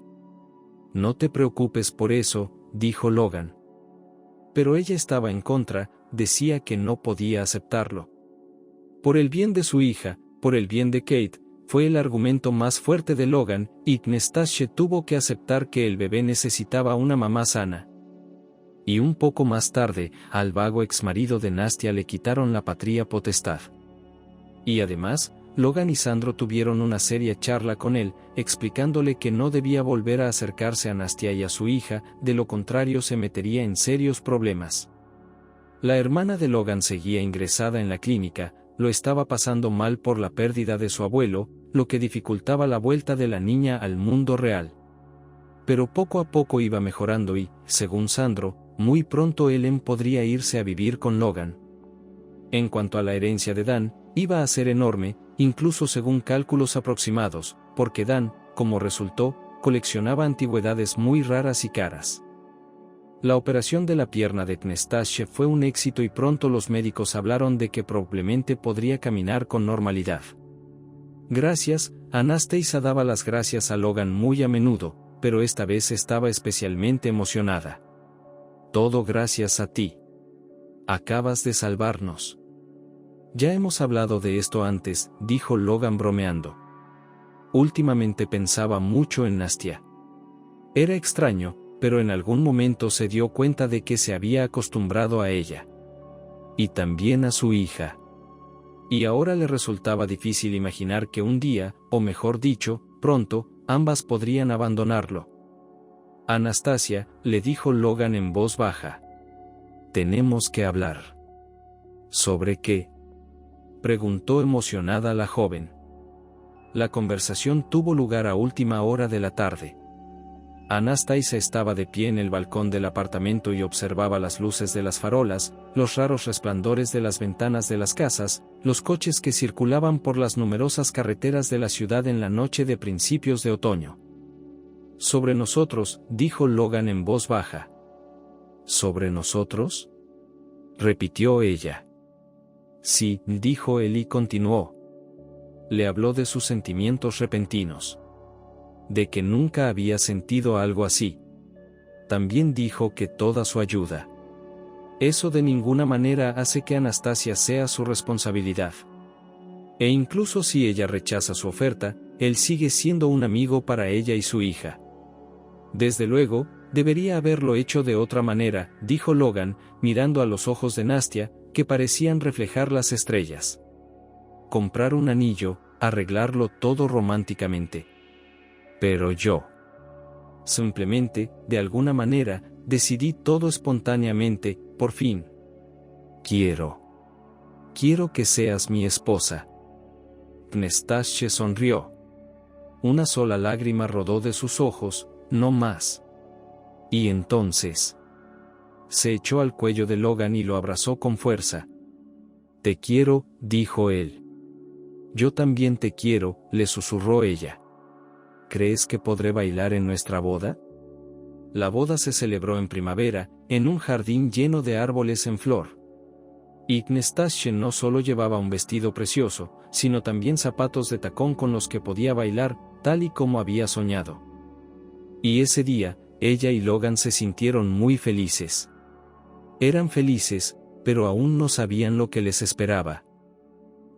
No te preocupes por eso, dijo Logan. Pero ella estaba en contra, decía que no podía aceptarlo. Por el bien de su hija, por el bien de Kate, fue el argumento más fuerte de Logan, y Nastasia tuvo que aceptar que el bebé necesitaba una mamá sana. Y un poco más tarde, al vago exmarido de Nastia le quitaron la patria potestad. Y además, Logan y Sandro tuvieron una seria charla con él, explicándole que no debía volver a acercarse a Nastia y a su hija, de lo contrario se metería en serios problemas. La hermana de Logan seguía ingresada en la clínica, lo estaba pasando mal por la pérdida de su abuelo, lo que dificultaba la vuelta de la niña al mundo real. Pero poco a poco iba mejorando y, según Sandro, muy pronto Ellen podría irse a vivir con Logan. En cuanto a la herencia de Dan, iba a ser enorme, incluso según cálculos aproximados, porque Dan, como resultó, coleccionaba antigüedades muy raras y caras. La operación de la pierna de Nastasia fue un éxito y pronto los médicos hablaron de que probablemente podría caminar con normalidad. Gracias, Anastasia daba las gracias a Logan muy a menudo, pero esta vez estaba especialmente emocionada. Todo gracias a ti. Acabas de salvarnos. Ya hemos hablado de esto antes, dijo Logan bromeando. Últimamente pensaba mucho en Nastia. Era extraño, pero en algún momento se dio cuenta de que se había acostumbrado a ella. Y también a su hija. Y ahora le resultaba difícil imaginar que un día, o mejor dicho, pronto, ambas podrían abandonarlo. Anastasia, le dijo Logan en voz baja. Tenemos que hablar. ¿Sobre qué?, preguntó emocionada la joven. La conversación tuvo lugar a última hora de la tarde. Anastasia estaba de pie en el balcón del apartamento y observaba las luces de las farolas, los raros resplandores de las ventanas de las casas, los coches que circulaban por las numerosas carreteras de la ciudad en la noche de principios de otoño. Sobre nosotros, dijo Logan en voz baja. ¿Sobre nosotros?, repitió ella. Sí, dijo él y continuó. Le habló de sus sentimientos repentinos. De que nunca había sentido algo así. También dijo que toda su ayuda. Eso de ninguna manera hace que Anastasia sea su responsabilidad. E incluso si ella rechaza su oferta, él sigue siendo un amigo para ella y su hija. Desde luego, debería haberlo hecho de otra manera, dijo Logan, mirando a los ojos de Nastia, que parecían reflejar las estrellas. Comprar un anillo, arreglarlo todo románticamente. Pero yo, simplemente, de alguna manera, decidí todo espontáneamente, por fin. Quiero que seas mi esposa. Nastasia sonrió. Una sola lágrima rodó de sus ojos, no más. Y entonces se echó al cuello de Logan y lo abrazó con fuerza. Te quiero, dijo él. Yo también te quiero, le susurró ella. ¿Crees que podré bailar en nuestra boda? La boda se celebró en primavera, en un jardín lleno de árboles en flor. Ignastasia no solo llevaba un vestido precioso, sino también zapatos de tacón con los que podía bailar, tal y como había soñado. Y ese día, ella y Logan se sintieron muy felices. Eran felices, pero aún no sabían lo que les esperaba.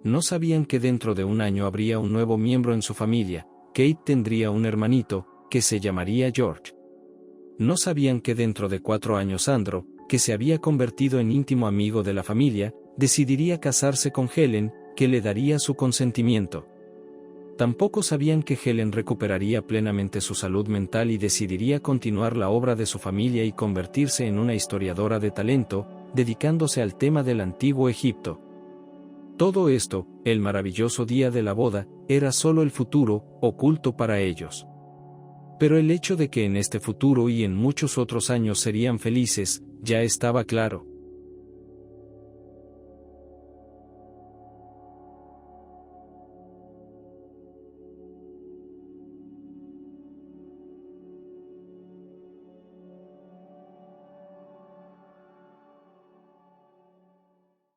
No sabían que dentro de un año habría un nuevo miembro en su familia. Kate tendría un hermanito, que se llamaría George. No sabían que dentro de 4 años Andrew, que se había convertido en íntimo amigo de la familia, decidiría casarse con Helen, que le daría su consentimiento. Tampoco sabían que Helen recuperaría plenamente su salud mental y decidiría continuar la obra de su familia y convertirse en una historiadora de talento, dedicándose al tema del antiguo Egipto. Todo esto, el maravilloso día de la boda, era solo el futuro, oculto para ellos. Pero el hecho de que en este futuro y en muchos otros años serían felices, ya estaba claro.